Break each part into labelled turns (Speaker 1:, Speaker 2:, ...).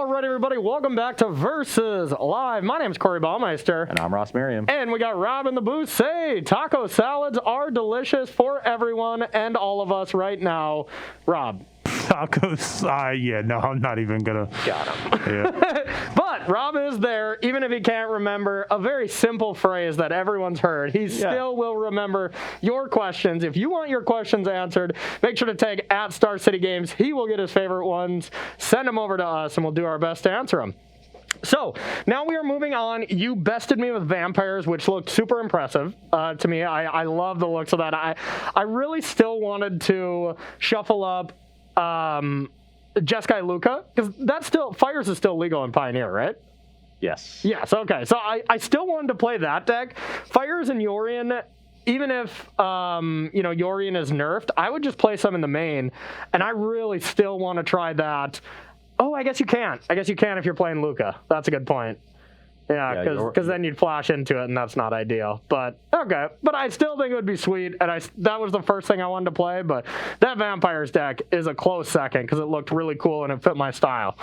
Speaker 1: All right, everybody, welcome back to Versus Live. My name's Corey Baumeister.
Speaker 2: And I'm Ross Merriam.
Speaker 1: And we got Rob in the booth. Say, taco salads are delicious for everyone and all of us right now. Rob.
Speaker 3: Tacos, no, I'm not even gonna.
Speaker 1: Got him.
Speaker 3: Yeah.
Speaker 1: But Rob is there, even if he can't remember a very simple phrase that everyone's heard. He still will remember your questions. If you want your questions answered, make sure to tag at Star City Games. He will get his favorite ones. Send them over to us, and we'll do our best to answer them. So now we are moving on. You bested me with vampires, which looked super impressive to me. I love the looks of that. I really still wanted to shuffle up Jeskai Luca, because that's still, Fires is still legal in Pioneer, right?
Speaker 2: Yes.
Speaker 1: Yes, okay. So I still wanted to play that deck. Fires and Yorion, even if, Yorion is nerfed, I would just play some in the main, and I really still want to try that. Oh, I guess you can't. I guess you can if you're playing Luca. That's a good point. Yeah, because then you'd flash into it, and that's not ideal. But, okay. But I still think it would be sweet, and that was the first thing I wanted to play, but that Vampires deck is a close second, because it looked really cool, and it fit my style.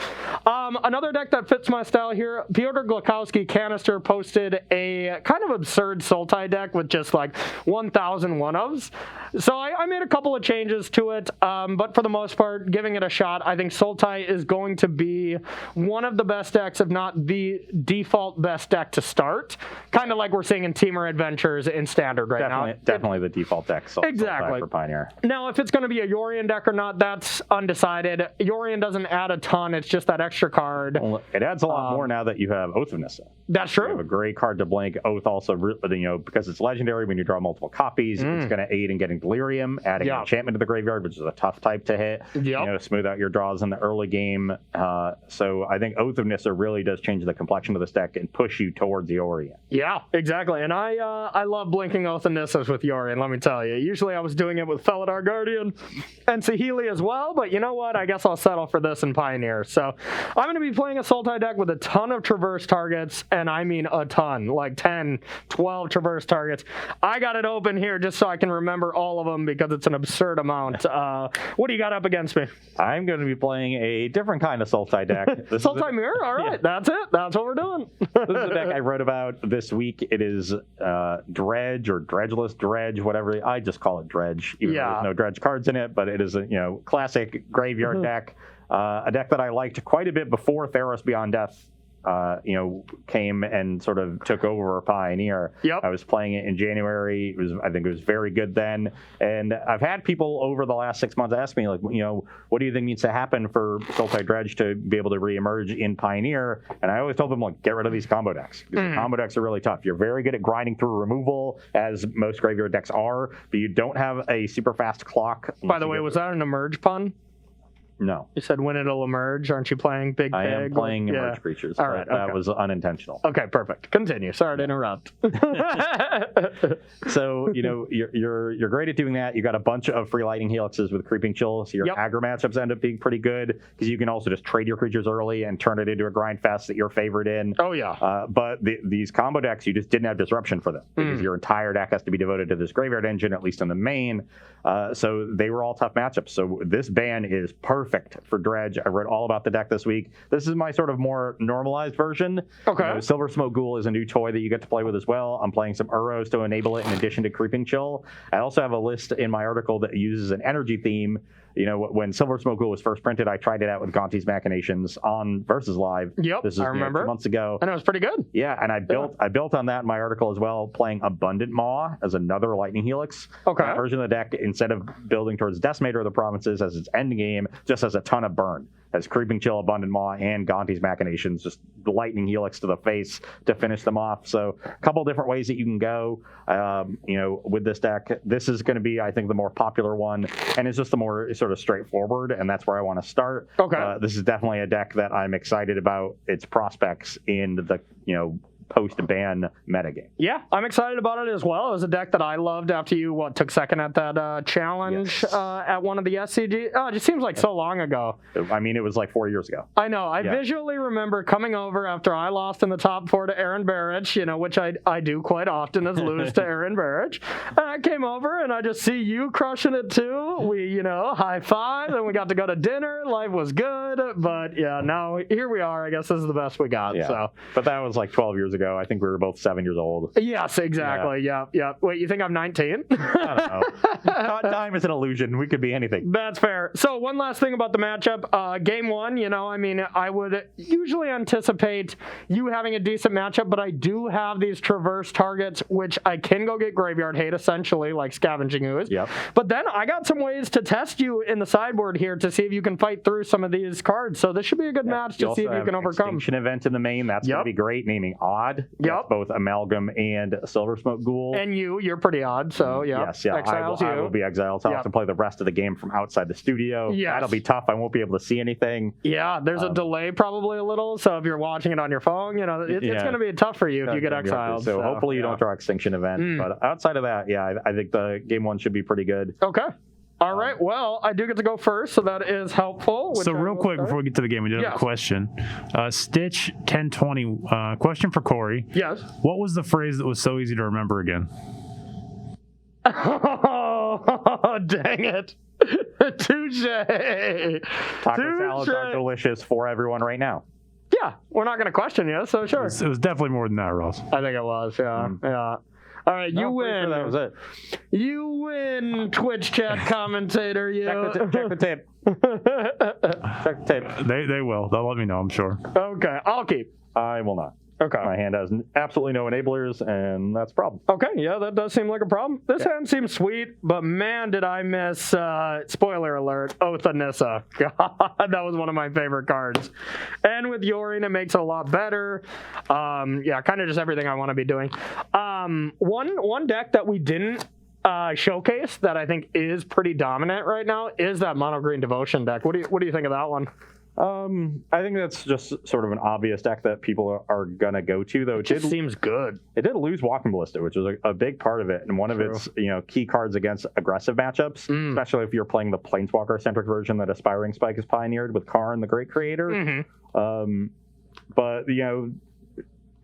Speaker 1: Another deck that fits my style here, Pyotr Glukowski Canister posted a kind of absurd Sultai deck with just like 1,000 one-ofs. So I made a couple of changes to it, but for the most part, giving it a shot, I think Sultai is going to be one of the best decks, if not the default best deck to start. Kind of like we're seeing in Teamer Adventures in Standard now.
Speaker 2: Definitely the default deck.
Speaker 1: Exactly.
Speaker 2: For Pioneer.
Speaker 1: Now, if it's going to be a Yorion deck or not, that's undecided. Yorion doesn't add a ton. It's just that extra card.
Speaker 2: Well, it adds a lot more now that you have Oath of Nissa.
Speaker 1: That's true.
Speaker 2: You have a great card to blink. Oath also, because it's legendary, when you draw multiple copies, it's going to aid in getting Delirium, adding an enchantment to the graveyard, which is a tough type to hit. Smooth out your draws in the early game. So I think Oath of Nissa really does change the complexion of this deck and push you towards Yorion.
Speaker 1: Yeah, exactly. And I love blinking Oath of Nissas with Yorion, let me tell you. Usually I was doing it with Felidar Guardian and Saheeli as well, but you know what? I guess I'll settle for this in Pioneer. So I'm going to be playing a Sultai deck with a ton of traverse targets, and I mean a ton, like 10, 12 traverse targets. I got it open here just so I can remember all of them because it's an absurd amount. What do you got up against me?
Speaker 2: I'm going to be playing a different kind of Sultai deck.
Speaker 1: Sultai Mirror? All right, that's it. That's what we're doing.
Speaker 2: This is a deck I wrote about this week. It is Dredge or Dredgeless Dredge, whatever. I just call it Dredge, even though there's no Dredge cards in it, but it is a classic graveyard deck. A deck that I liked quite a bit before Theros Beyond Death came and sort of took over Pioneer. I was playing it in January. I think it was very good then. And I've had people over the last 6 months ask me, like, what do you think needs to happen for Sultai Dredge to be able to reemerge in Pioneer? And I always told them, like, get rid of these combo decks. Because the combo decks are really tough. You're very good at grinding through removal, as most graveyard decks are, but you don't have a super fast clock.
Speaker 1: By the way, was that an emerge pun?
Speaker 2: No.
Speaker 1: You said when it'll emerge. Aren't you playing Big Pig?
Speaker 2: I am playing emerge creatures.
Speaker 1: All right.
Speaker 2: That was unintentional.
Speaker 1: Okay, perfect. Continue. Sorry to interrupt.
Speaker 2: So, you're great at doing that. You got a bunch of free lightning helixes with Creeping Chill, so your aggro matchups end up being pretty good because you can also just trade your creatures early and turn it into a grind fest that you're favored in.
Speaker 1: Oh, yeah.
Speaker 2: But these combo decks, you just didn't have disruption for them because your entire deck has to be devoted to this graveyard engine, at least in the main. So they were all tough matchups. So this ban is perfect for Dredge. I read all about the deck this week. This is my sort of more normalized version.
Speaker 1: Okay.
Speaker 2: Silver Smoke Ghoul is a new toy that you get to play with as well. I'm playing some Uros to enable it in addition to Creeping Chill. I also have a list in my article that uses an energy theme. When Silver Smoke Ghoul was first printed, I tried it out with Gonti's Machinations on Versus Live.
Speaker 1: This is, I remember.
Speaker 2: 2 months ago.
Speaker 1: And it was pretty good.
Speaker 2: Yeah, and I built on that in my article as well, playing Abundant Maw as another Lightning Helix version of the deck. Instead of building towards Decimator of the Provinces as its end game, just has a ton of burn. Has Creeping Chill, Abundant Maw, and Gonti's Machinations, just the Lightning Helix to the face to finish them off. So a couple different ways that you can go, with this deck. This is going to be, I think, the more popular one, and it's just the more sort of straightforward, and that's where I want to start. This is definitely a deck that I'm excited about its prospects in the, post-ban metagame.
Speaker 1: Yeah, I'm excited about it as well. It was a deck that I loved after you, took second at that challenge at one of the SCG. Oh, it just seems like so long ago.
Speaker 2: I mean, it was like 4 years ago.
Speaker 1: I know. I visually remember coming over after I lost in the top 4 to Aaron Barrich, which I do quite often is lose to Aaron Barrich. And I came over and I just see you crushing it too. We, high five, and we got to go to dinner. Life was good. But yeah, now here we are. I guess this is the best we got.
Speaker 2: Yeah.
Speaker 1: So.
Speaker 2: But that was like 12 years ago. I think we were both 7 years old.
Speaker 1: Yes, exactly. Yeah. Wait, you think I'm 19?
Speaker 2: I don't know. Time is an illusion. We could be anything.
Speaker 1: That's fair. So one last thing about the matchup. Game 1, I would usually anticipate you having a decent matchup, but I do have these traverse targets, which I can go get graveyard hate, essentially, like Scavenging Ooze.
Speaker 2: Yep.
Speaker 1: But then I got some ways to test you in the sideboard here to see if you can fight through some of these cards. So this should be a good match to see if you can overcome.
Speaker 2: Extinction Event in the main. That's going to be great. Naming Odd. That's both Amalgam and Silver Smoke Ghoul.
Speaker 1: And you're pretty odd, so
Speaker 2: Yes,
Speaker 1: Exiles
Speaker 2: I will be exiled. So I'll have to play the rest of the game from outside the studio.
Speaker 1: Yes.
Speaker 2: That'll be tough. I won't be able to see anything.
Speaker 1: Yeah, there's a delay probably a little. So if you're watching it on your phone, it's going to be tough for you if you get exiled.
Speaker 2: So hopefully you don't draw Extinction Event. But outside of that, I think the game 1 should be pretty good.
Speaker 1: Okay. All right. Well, I do get to go first, so that is helpful.
Speaker 3: So real quick before we get to the game, we did have a question. Stitch 1020. Question for Corey.
Speaker 1: Yes.
Speaker 3: What was the phrase that was so easy to remember again?
Speaker 1: Oh, dang it. Touche.
Speaker 2: Taco salads are delicious for everyone right now.
Speaker 1: Yeah, we're not going to question you, so sure.
Speaker 3: It was definitely more than that, Ross.
Speaker 1: I think it was, yeah. All right, you win.
Speaker 2: Sure that was it.
Speaker 1: You win, Twitch chat commentator.
Speaker 2: Check the tape. Check the tape.
Speaker 3: They will. They'll let me know, I'm sure.
Speaker 1: Okay, I'll keep.
Speaker 2: I will not.
Speaker 1: Okay.
Speaker 2: My hand has absolutely no enablers, and that's a problem.
Speaker 1: Okay, yeah, that does seem like a problem. This hand seems sweet, but man, did I miss, spoiler alert, Oath of Nissa. God, that was one of my favorite cards. And with Yorion, it makes it a lot better. Kind of just everything I want to be doing. One deck that we didn't showcase that I think is pretty dominant right now is that Mono Green Devotion deck. What do you think of that one?
Speaker 2: I think that's just sort of an obvious deck that people are gonna go to, though.
Speaker 1: It just seems good.
Speaker 2: It did lose Walking Ballista, which was a big part of it, and one of its key cards against aggressive matchups, especially if you're playing the Planeswalker-centric version that Aspiring Spike has pioneered with Karn, the Great Creator. But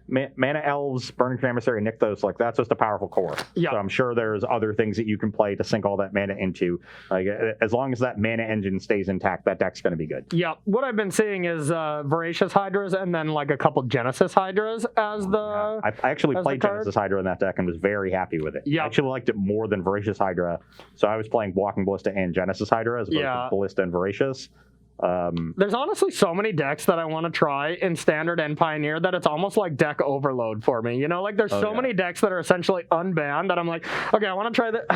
Speaker 2: Mana Elves, Burning Emissary, Nykthos, like that's just a powerful core.
Speaker 1: Yeah.
Speaker 2: So I'm sure there's other things that you can play to sink all that mana into. Like as long as that mana engine stays intact, that deck's going to be good.
Speaker 1: Yeah. What I've been seeing is Voracious Hydras and then like a couple Genesis Hydras as the.
Speaker 2: I actually played Genesis Hydra in that deck and was very happy with it.
Speaker 1: Yeah.
Speaker 2: I actually liked it more than Voracious Hydra. So I was playing Walking Ballista and Genesis Hydra as opposed to Ballista and Voracious.
Speaker 1: There's honestly so many decks that I want to try in Standard and Pioneer that it's almost like deck overload for me. Like there's many decks that are essentially unbanned that I'm like, okay, I want to try that,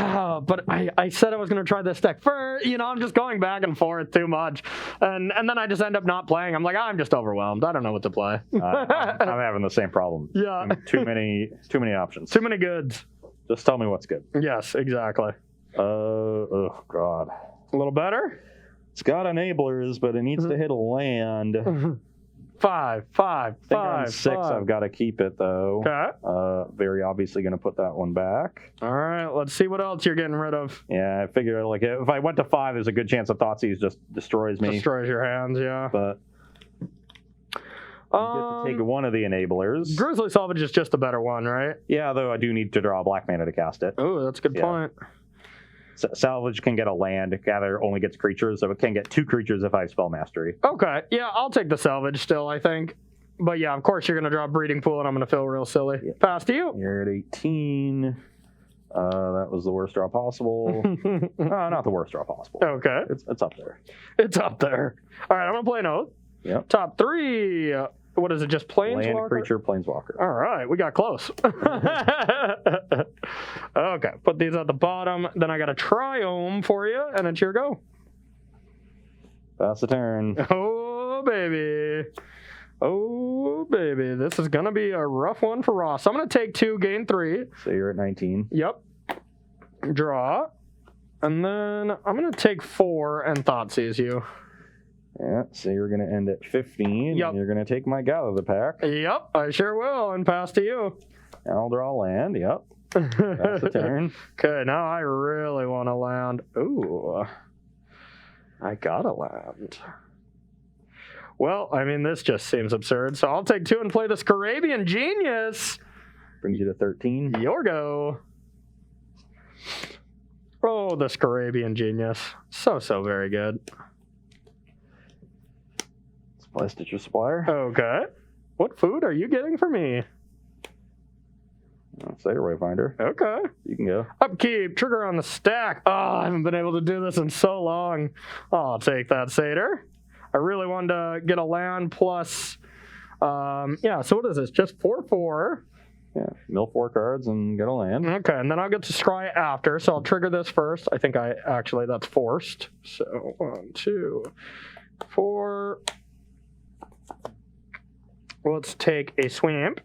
Speaker 1: but I said I was going to try this deck first. I'm just going back and forth too much, and then I just end up not playing. I'm like, I'm just overwhelmed. I don't know what to play.
Speaker 2: I'm having the same problem.
Speaker 1: Yeah,
Speaker 2: too many options.
Speaker 1: Too many goods.
Speaker 2: Just tell me what's good.
Speaker 1: Yes, exactly.
Speaker 2: Oh God.
Speaker 1: A little better.
Speaker 2: It's got enablers, but it needs to hit a land.
Speaker 1: 5.
Speaker 2: I think on 6, I've got to keep it, though.
Speaker 1: Okay.
Speaker 2: Very obviously going to put that one back.
Speaker 1: All right, let's see what else you're getting rid of.
Speaker 2: Yeah, I figure like if I went to 5, there's a good chance that Thoughtseize just destroys me.
Speaker 1: Destroys your hands, yeah.
Speaker 2: But you get to take one of the enablers.
Speaker 1: Grizzly Salvage is just a better one, right?
Speaker 2: Yeah, though I do need to draw black mana to cast it.
Speaker 1: Oh, that's a good point.
Speaker 2: Salvage can get a land. Gather only gets creatures, so it can get 2 creatures if I have Spell Mastery.
Speaker 1: Okay, yeah, I'll take the Salvage still, I think. But yeah, of course you're going to draw Breeding Pool, and I'm going to feel real silly. Yeah. Pass to you.
Speaker 2: You're at 18. That was the worst draw possible. Not the worst draw possible.
Speaker 1: Okay.
Speaker 2: It's up there.
Speaker 1: It's up there. All right, I'm going to play an Oath.
Speaker 2: Yep.
Speaker 1: Top 3. What is it, just Planeswalker?
Speaker 2: Land, creature, Planeswalker.
Speaker 1: All right, we got close. Okay, put these at the bottom. Then I got a Triome for you, and it's your go.
Speaker 2: Pass the turn.
Speaker 1: Oh, baby. Oh, baby. This is going to be a rough one for Ross. I'm going to take 2, gain 3.
Speaker 2: So you're at 19.
Speaker 1: Yep. Draw. And then I'm going to take 4 and Thoughtseize you.
Speaker 2: Yeah, so you're going to end at 15.
Speaker 1: Yep.
Speaker 2: And you're going to take my Gather the Pack.
Speaker 1: Yep, I sure will, and pass to you.
Speaker 2: I'll draw land, yep. That's the turn.
Speaker 1: Okay, now I really want to land. Ooh, I gotta land. Well, I mean, this just seems absurd, so I'll take 2 and play the Scarabian Genius.
Speaker 2: Brings you to 13.
Speaker 1: Your go. Oh, the Scarabian Genius. So very good.
Speaker 2: Supply Stitcher Supplier.
Speaker 1: Okay. What food are you getting for me?
Speaker 2: Satyr Wayfinder.
Speaker 1: Okay.
Speaker 2: You can go.
Speaker 1: Upkeep, trigger on the stack. Oh, I haven't been able to do this in so long. I'll take that, Satyr. I really wanted to get a land plus, yeah, so what is this? Just 4/4.
Speaker 2: Yeah, mill 4 cards and get a land.
Speaker 1: Okay, and then I'll get to scry after, so I'll trigger this first. I think that's forced. So 1, 2, 4. Let's take a swamp.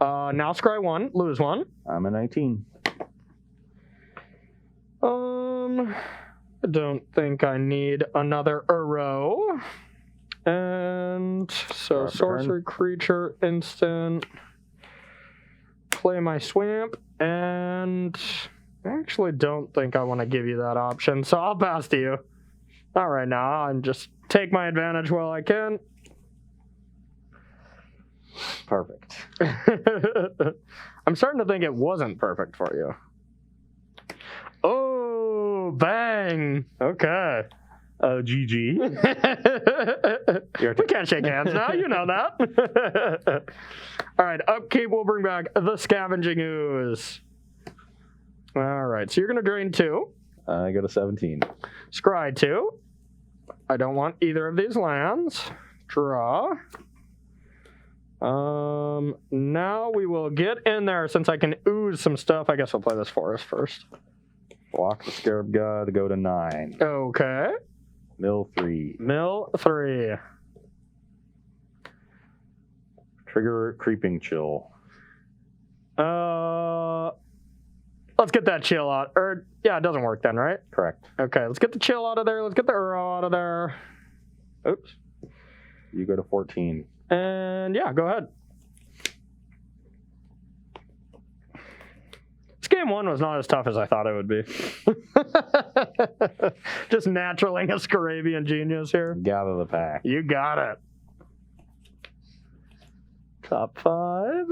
Speaker 1: Now scry 1, lose 1.
Speaker 2: I'm a 19.
Speaker 1: I don't think I need another arrow. And so sorcery creature instant. Play my swamp, and I actually don't think I want to give you that option, so I'll pass to you. Not right now, and just take my advantage while I can.
Speaker 2: Perfect.
Speaker 1: I'm starting to think it wasn't perfect for you. Oh, bang. Okay.
Speaker 2: GG.
Speaker 1: We can't shake hands now, you know that. All right, upkeep will bring back the Scavenging Ooze. All right, so you're going to drain 2.
Speaker 2: I go to 17.
Speaker 1: Scry 2. I don't want either of these lands. Draw. Now we will get in there since I can ooze some stuff. I guess I'll play this forest first.
Speaker 2: Block the Scarab God, go to 9.
Speaker 1: Okay.
Speaker 2: Mill 3.
Speaker 1: Mill 3.
Speaker 2: Trigger Creeping Chill.
Speaker 1: Let's get that chill out. Or, yeah, it doesn't work then, right?
Speaker 2: Correct.
Speaker 1: Okay, let's get the chill out of there. Let's get the Uro out of there. Oops.
Speaker 2: You go to 14.
Speaker 1: And, yeah, go ahead. This game 1 was not as tough as I thought it would be. Just naturaling a Scarabian Genius here.
Speaker 2: Gather the Pack.
Speaker 1: You got it. Top 5.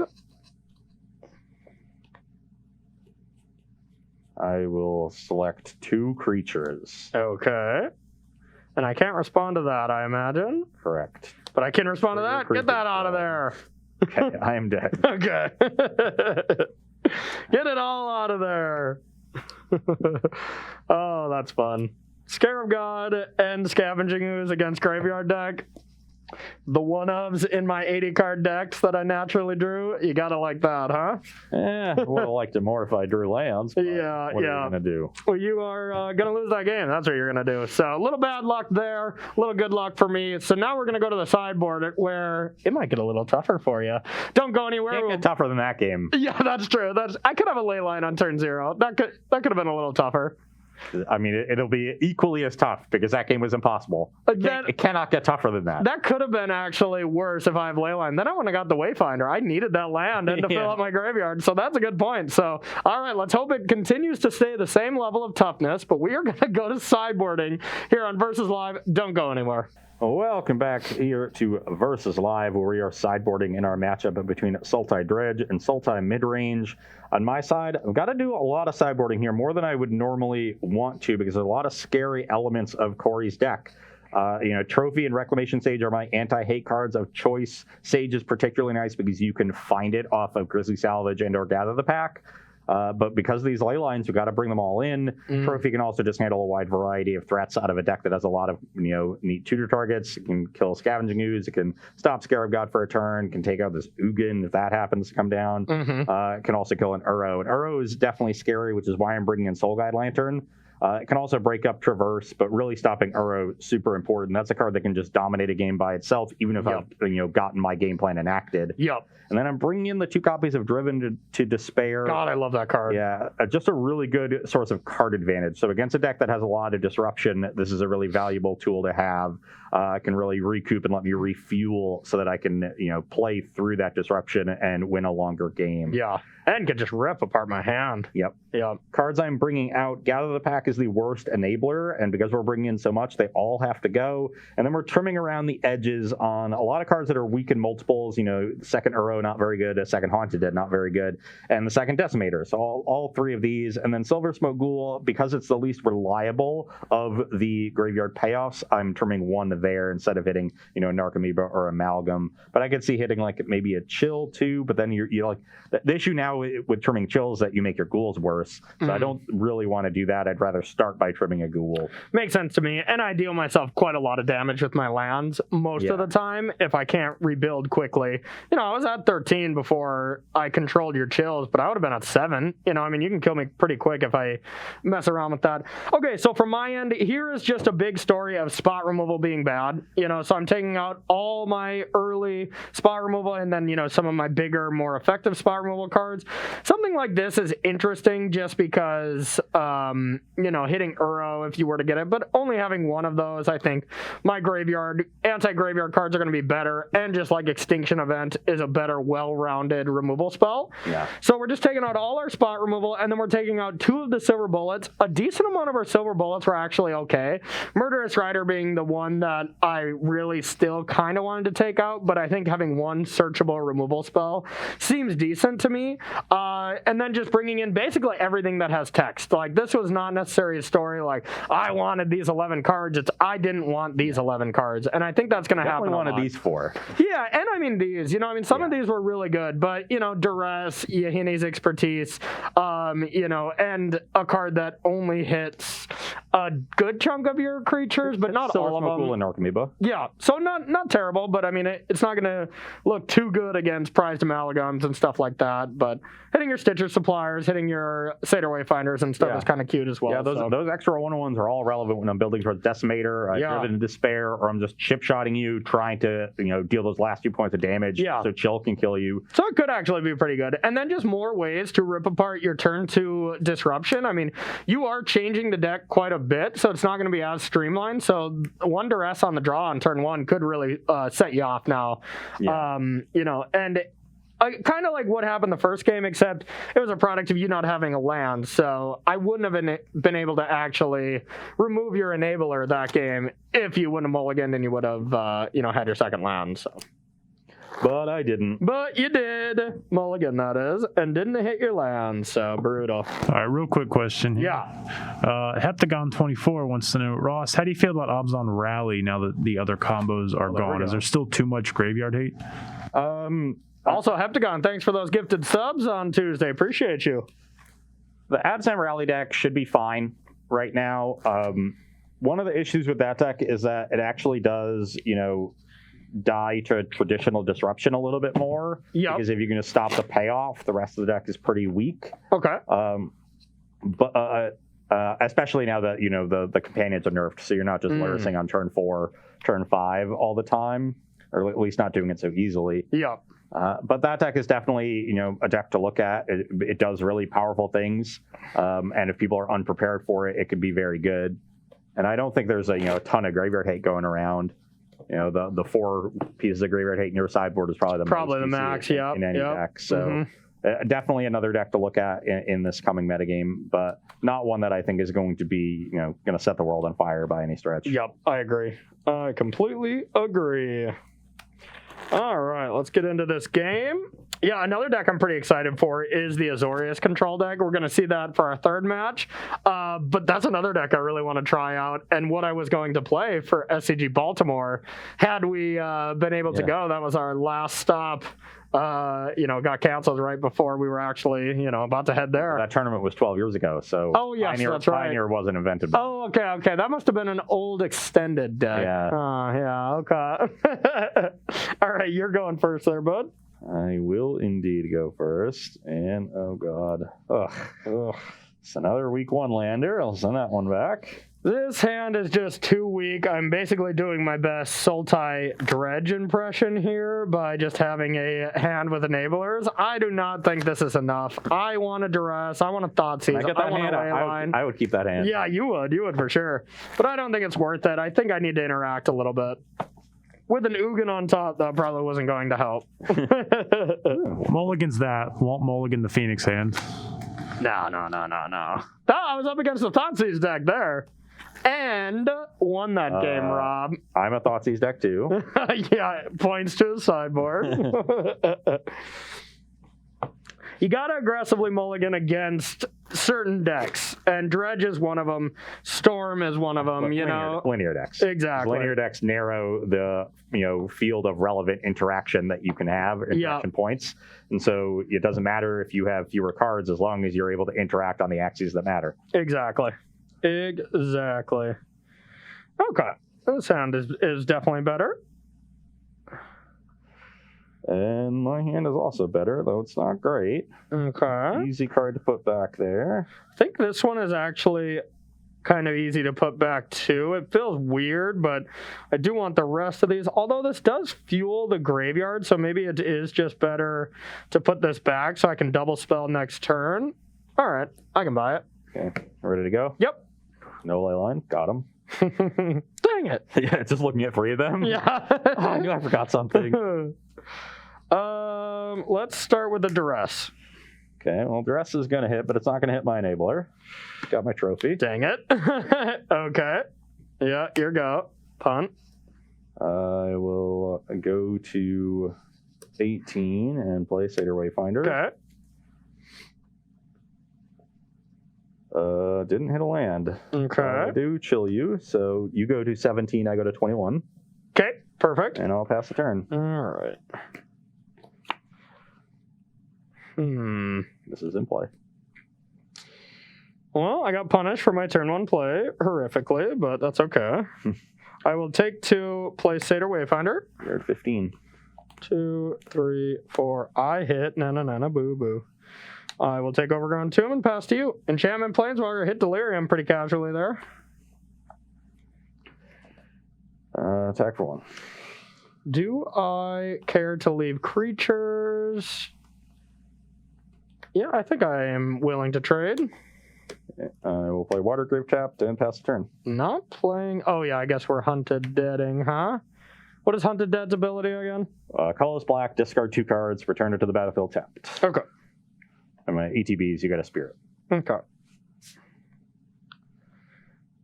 Speaker 2: I will select 2 creatures.
Speaker 1: Okay. And I can't respond to that, I imagine.
Speaker 2: Correct.
Speaker 1: But I can respond to that. Get that out of there.
Speaker 2: Okay, I am dead.
Speaker 1: Okay. Get it all out of there. Oh, that's fun. Scarab God and Scavenging Ooze against Graveyard deck. The one-ofs in my 80-card decks that I naturally drew. You gotta like that, huh?
Speaker 2: I would have liked it more if I drew lands.
Speaker 1: Yeah,
Speaker 2: what
Speaker 1: yeah.
Speaker 2: are you going to do?
Speaker 1: Well, you are going to lose that game. That's what you're going to do. So a little bad luck there, a little good luck for me. So now we're going to go to the sideboard where it might get a little tougher for you. Don't go anywhere.
Speaker 2: Can't get tougher than that game.
Speaker 1: Yeah, that's true. I could have a ley line on turn 0. That could have been a little tougher.
Speaker 2: I mean, it'll be equally as tough because that game was impossible. It cannot get tougher than that.
Speaker 1: That could have been actually worse if I have Leyline. Then I wouldn't have got the Wayfinder. I needed that land and to fill up my graveyard. So that's a good point. So, all right, let's hope it continues to stay the same level of toughness. But we are going to go to sideboarding here on Versus Live. Don't go anywhere.
Speaker 2: Welcome back here to Versus Live, where we are sideboarding in our matchup between Sultai Dredge and Sultai Midrange. On my side, I've got to do a lot of sideboarding here, more than I would normally want to, because there's a lot of scary elements of Corey's deck. Trophy and Reclamation Sage are my anti-hate cards of choice. Sage is particularly nice because you can find it off of Grizzly Salvage and or Gather the Pack. But because of these ley lines, we've got to bring them all in. Trophy can also just handle a wide variety of threats out of a deck that has a lot of, neat tutor targets. It can kill Scavenging Ooze. It can stop Scarab God for a turn. It can take out this Ugin if that happens to come down. It can also kill an Uro. And Uro is definitely scary, which is why I'm bringing in Soul Guide Lantern. It can also break up Traverse, but really stopping Uro, super important. That's a card that can just dominate a game by itself, even if I've gotten my game plan enacted.
Speaker 1: Yep.
Speaker 2: And then I'm bringing in the 2 copies of Driven to Despair.
Speaker 1: God, I love that card.
Speaker 2: Yeah, just a really good source of card advantage. So against a deck that has a lot of disruption, this is a really valuable tool to have. Can really recoup and let me refuel so that I can, play through that disruption and win a longer game.
Speaker 1: Yeah, and can just rip apart my hand.
Speaker 2: Yep. Cards I'm bringing out, Gather the Pack is the worst enabler, and because we're bringing in so much, they all have to go. And then we're trimming around the edges on a lot of cards that are weak in multiples. Second Uro, not very good. A second Haunted Dead, not very good. And the second Decimator. So all 3 of these. And then Silver Smoke Ghoul, because it's the least reliable of the graveyard payoffs, I'm trimming 1 there instead of hitting, a Narcomoeba or Amalgam. But I could see hitting like maybe a Chill too, but then you're like, the issue now with trimming Chills is that you make your ghouls worse. So I don't really want to do that. I'd rather start by trimming a ghoul.
Speaker 1: Makes sense to me. And I deal myself quite a lot of damage with my lands most of the time if I can't rebuild quickly. I was at 13 before I controlled your Chills, but I would have been at 7. You can kill me pretty quick if I mess around with that. Okay, so from my end, here is just a big story of spot removal being bad. So I'm taking out all my early spot removal and then, some of my bigger, more effective spot removal cards. Something like this is interesting just because, hitting Uro if you were to get it, but only having 1 of those, I think my anti-graveyard cards are going to be better, and just like Extinction Event is a better, well-rounded removal spell.
Speaker 2: Yeah.
Speaker 1: So we're just taking out all our spot removal, and then we're taking out 2 of the silver bullets. A decent amount of our silver bullets were actually okay. Murderous Rider being the one that I really still kind of wanted to take out, but I think having 1 searchable removal spell seems decent to me. And then just bringing in basically everything that has text. Like, this was not necessarily a story like, I wanted these 11 cards. It's, I didn't want these 11 cards. And I think that's going to happen a lot.
Speaker 2: Definitely wanted these 4.
Speaker 1: Yeah, and I mean these. Some of these were really good, but, Duress, Yahini's Expertise, and a card that only hits a good chunk of your creatures, but not all of them.
Speaker 2: Cool and Narcomoeba.
Speaker 1: Yeah, so not terrible, but I mean, it's not going to look too good against prized amalgams and stuff like that, but hitting your Stitcher Suppliers, hitting your Seder Wayfinders and stuff is kind of cute as well.
Speaker 2: Yeah, those extra 101s are all relevant when I'm building towards Decimator, Driven to Despair, or I'm just chip-shotting you, trying to, deal those last 2 points of damage so Chill can kill you.
Speaker 1: So it could actually be pretty good. And then just more ways to rip apart your turn 2 disruption. I mean, you are changing the deck quite a bit, so it's not going to be as streamlined. So 1 Duress on the draw on turn 1 could really set you off now.
Speaker 2: Yeah.
Speaker 1: And kind of like what happened the first game, except it was a product of you not having a land. So I wouldn't have been able to actually remove your enabler that game if you wouldn't have mulliganed and you would have, had your second land. So.
Speaker 2: But I didn't.
Speaker 1: But you did. Mulligan, that is. And didn't hit your land, so brutal.
Speaker 3: All right, real quick question.
Speaker 1: Yeah.
Speaker 3: Heptagon24 wants to know, Ross, how do you feel about Abzan Rally now that the other combos are gone? Is there still too much graveyard hate?
Speaker 1: Also, Heptagon, thanks for those gifted subs on Tuesday. Appreciate you.
Speaker 2: The Abzan Rally deck should be fine right now. One of the issues with that deck is that it actually does, die to traditional disruption a little bit more.
Speaker 1: Yeah.
Speaker 2: Because if you're going to stop the payoff, the rest of the deck is pretty weak.
Speaker 1: Okay.
Speaker 2: But especially now that the companions are nerfed, so you're not just luricing on turn 4, turn 5 all the time, or at least not doing it so easily.
Speaker 1: Yeah.
Speaker 2: But that deck is definitely a deck to look at. It does really powerful things, and if people are unprepared for it, it could be very good. And I don't think there's a ton of graveyard hate going around. The 4 pieces of graveyard hate in your sideboard is probably the
Speaker 1: max,
Speaker 2: in any deck. So definitely another deck to look at in this coming metagame, but not one that I think is going to be going to set the world on fire by any stretch.
Speaker 1: Yep, I agree. I completely agree. All right, let's get into this game. Yeah, another deck I'm pretty excited for is the Azorius control deck. We're going to see that for our third match. But that's another deck I really want to try out. And what I was going to play for SCG Baltimore, had we been able to go, that was our last stop. Got canceled right before we were actually, about to head there.
Speaker 2: That tournament was 12 years ago, so
Speaker 1: that's right.
Speaker 2: Pioneer wasn't invented.
Speaker 1: Oh, okay. That must have been an old extended deck.
Speaker 2: Yeah.
Speaker 1: Okay. All right, you're going first there, bud.
Speaker 2: I will indeed go first, and oh god, It's another week 1 lander. I'll send that one back.
Speaker 1: This hand is just too weak. I'm basically doing my best Sultai Dredge impression here by just having a hand with enablers. I do not think this is enough. I want a Duress. I want a Thoughtseize.
Speaker 2: I get that
Speaker 1: want
Speaker 2: hand.
Speaker 1: a Leyline.
Speaker 2: I would keep that hand.
Speaker 1: Yeah, you would. You would for sure. But I don't think it's worth it. I think I need to interact a little bit. With an Ugin on top, that probably wasn't going to help.
Speaker 3: Mulligan's that. Won't mulligan the Phoenix hand.
Speaker 1: No. I was up against the Thoughtseize deck there. And won that game, Rob.
Speaker 2: I'm a Thoughtseize deck too.
Speaker 1: Yeah, points to the sideboard. You gotta aggressively mulligan against certain decks, and Dredge is one of them. Storm is one of them.
Speaker 2: Linear decks.
Speaker 1: Exactly.
Speaker 2: Linear decks narrow the field of relevant interaction that you can have, interaction points, and so it doesn't matter if you have fewer cards as long as you're able to interact on the axes that matter.
Speaker 1: Exactly. Okay, this hand is definitely better.
Speaker 2: And my hand is also better, though it's not great.
Speaker 1: Okay.
Speaker 2: Easy card to put back there.
Speaker 1: I think this one is actually kind of easy to put back too. It feels weird, but I do want the rest of these. Although this does fuel the graveyard, so maybe it is just better to put this back so I can double spell next turn. All right, I can buy it.
Speaker 2: Okay, ready to go?
Speaker 1: Yep.
Speaker 2: No Leyline, got him.
Speaker 1: Dang it.
Speaker 2: Yeah, just looking at 3 of them.
Speaker 1: Yeah.
Speaker 2: I knew I forgot something.
Speaker 1: Let's start with the Duress.
Speaker 2: Okay, well, Duress is going to hit, but it's not going to hit my enabler. Got my trophy.
Speaker 1: Dang it. Okay. Yeah, here go. Punt.
Speaker 2: I will go to 18 and play Satyr Wayfinder.
Speaker 1: Okay.
Speaker 2: Didn't hit a land.
Speaker 1: Okay.
Speaker 2: I do chill you, so you go to 17, I go to 21.
Speaker 1: Okay, perfect.
Speaker 2: And I'll pass the turn.
Speaker 1: All right.
Speaker 2: This is in play.
Speaker 1: Well, I got punished for my turn 1 play horrifically, but that's okay. I will take 2, play Satyr Wayfinder.
Speaker 2: You're at 15.
Speaker 1: 2, 3, 4. I hit. Na boo boo. I will take Overgrown Tomb and pass to you. Enchantment Planeswalker hit Delirium pretty casually there.
Speaker 2: Attack for 1.
Speaker 1: Do I care to leave creatures? Yeah, I think I am willing to trade.
Speaker 2: I will play Watergrave tapped and pass the turn.
Speaker 1: Not playing. Oh, yeah, I guess we're Hunted Deading, huh? What is Hunted Dead's ability again?
Speaker 2: Colorless black, discard 2 cards, return it to the battlefield tapped.
Speaker 1: Okay.
Speaker 2: And my ETBs, you got a Spirit.
Speaker 1: Okay.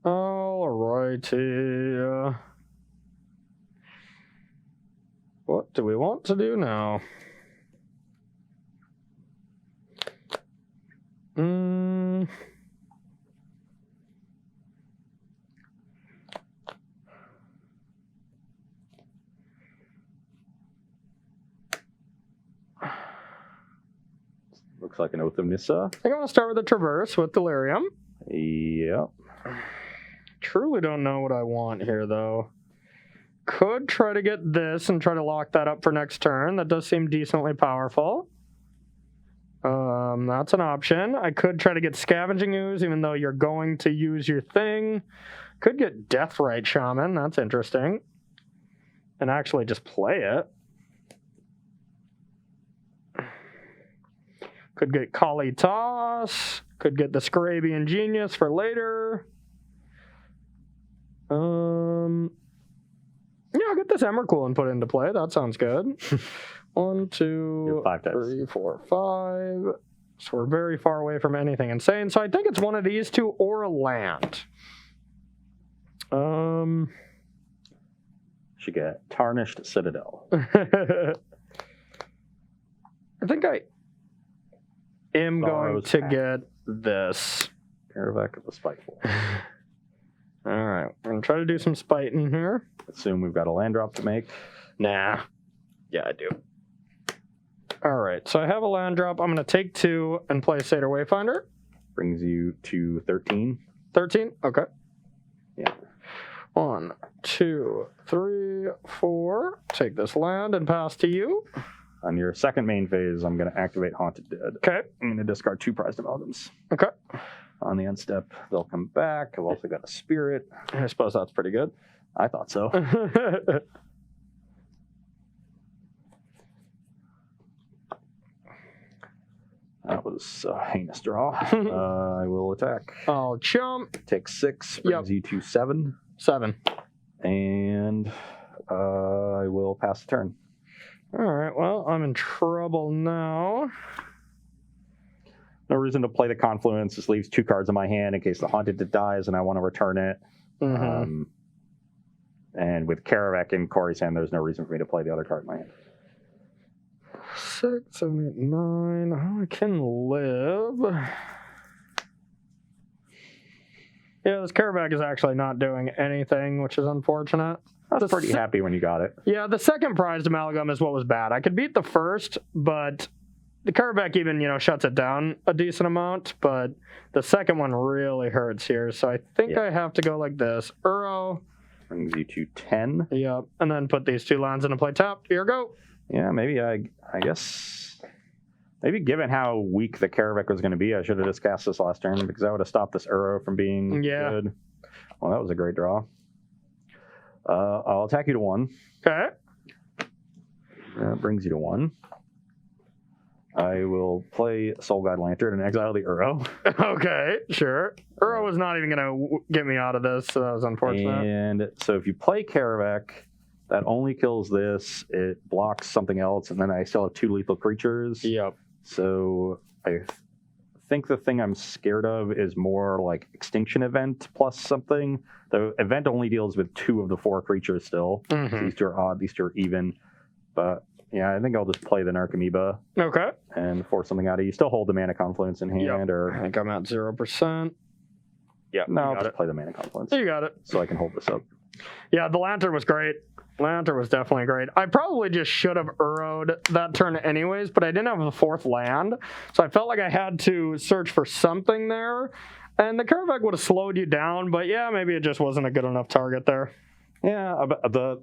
Speaker 1: Alrighty. What do we want to do now?
Speaker 2: Looks like an Oath of Nissa.
Speaker 1: I think I want to start with a Traverse with Delirium.
Speaker 2: Yep.
Speaker 1: Truly don't know what I want here, though. Could try to get this and try to lock that up for next turn. That does seem decently powerful. That's an option. I could try to get Scavenging Ooze, even though you're going to use your thing. Could get Deathrite Shaman. That's interesting. And actually just play it. Could get Kali Toss. Could get the Scarabian Genius for later. Yeah, I'll get this Emrakul and put it into play. That sounds good. 1, 2, 3, 4, 5. So we're very far away from anything insane. So I think it's one of these 2 or a land.
Speaker 2: Should get Tarnished Citadel.
Speaker 1: I think I am going to get this.
Speaker 2: Paravec of the Spiteful.
Speaker 1: All right, we're going to try to do some spiting here.
Speaker 2: Assume we've got a land drop to make.
Speaker 1: Nah. Yeah, I do. All right, so I have a land drop. I'm going to take 2 and play Satyr Wayfinder.
Speaker 2: Brings you to 13.
Speaker 1: 13? Okay.
Speaker 2: Yeah.
Speaker 1: 1, 2, 3, 4. Take this land and pass to you.
Speaker 2: On your second main phase, I'm going to activate Haunted Dead.
Speaker 1: Okay.
Speaker 2: I'm going to discard 2 prized amalgams.
Speaker 1: Okay.
Speaker 2: On the end step, they'll come back. I've also got a Spirit.
Speaker 1: I suppose that's pretty good.
Speaker 2: I thought so. That was a heinous draw. I will attack.
Speaker 1: I'll chump.
Speaker 2: Take 6, brings you to 7.
Speaker 1: 7.
Speaker 2: And I will pass the turn.
Speaker 1: All right, well, I'm in trouble now.
Speaker 2: No reason to play the Confluence. This leaves 2 cards in my hand in case the Haunted dies and I want to return it.
Speaker 1: Mm-hmm.
Speaker 2: And with Karavek in Corey's hand, there's no reason for me to play the other card in my hand.
Speaker 1: 6, 7, 8, 9. I can live. Yeah, this Karavek is actually not doing anything, which is unfortunate.
Speaker 2: I was pretty happy when you got it.
Speaker 1: Yeah, the second prized amalgam is what was bad. I could beat the first, but the Karavek even, shuts it down a decent amount, but the second one really hurts here. So I think I have to go like this. Uro.
Speaker 2: Brings you to 10.
Speaker 1: Yep, and then put these 2 lands into play tapped. Here we go.
Speaker 2: Yeah, maybe I guess... Maybe given how weak the Karavek was going to be, I should have just cast this last turn because that would have stopped this Uro from being good. Well, that was a great draw. I'll attack you to 1.
Speaker 1: Okay.
Speaker 2: That brings you to 1. I will play Soul Guide Lantern and exile the Uro.
Speaker 1: Okay, sure. Uro was not even going to get me out of this, so that was unfortunate.
Speaker 2: And so if you play Karavek, that only kills this. It blocks something else, and then I still have 2 lethal creatures.
Speaker 1: Yep.
Speaker 2: So I think the thing I'm scared of is more like Extinction Event plus something. The event only deals with 2 of the 4 creatures still.
Speaker 1: Mm-hmm.
Speaker 2: So these 2 are odd, these 2 are even. But yeah, I think I'll just play the Narcomoeba.
Speaker 1: Okay.
Speaker 2: And force something out of you. Still hold the Mana Confluence in hand, or
Speaker 1: I think I'm at 0%.
Speaker 2: Yeah, no, I'll just play the Mana Confluence.
Speaker 1: You got it.
Speaker 2: So I can hold this up.
Speaker 1: Yeah, the Lantern was great. Lantern was definitely great. I probably just should have Uro'd that turn anyways, but I didn't have a 4th land, so I felt like I had to search for something there. And the Karavek would have slowed you down, but yeah, maybe it just wasn't a good enough target there.
Speaker 2: Yeah,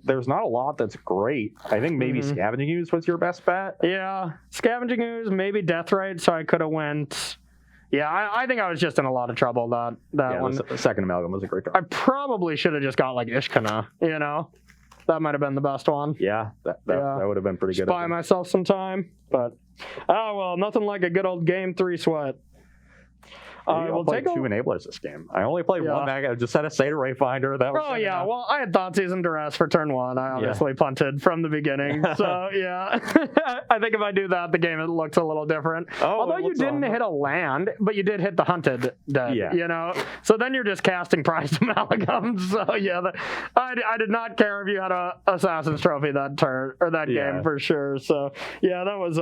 Speaker 2: there's not a lot that's great. I think maybe Scavenging Ooze was your best bet.
Speaker 1: Yeah, Scavenging Ooze, maybe Deathrite, so I could have went... Yeah, I think I was just in a lot of trouble that one.
Speaker 2: The second Amalgam was a great draw.
Speaker 1: I probably should have just got like Ishkana, That might have been the best one.
Speaker 2: Yeah, that would have been pretty good.
Speaker 1: Buy myself some time, but nothing like a good old game 3 sweat.
Speaker 2: We'll take 2 enablers this game. I only played 1 deck. I just had a Seder Wayfinder. That was enough.
Speaker 1: Well, I had Thoughtseize and Duress for turn 1. I obviously punted from the beginning. So, yeah. I think if I do that, the game looks a little different. Although you didn't hit a land, but you did hit the hunted dead, So then you're just casting prized amalgams. So, yeah, I did not care if you had a Assassin's Trophy that turn or that game for sure. So, yeah, that was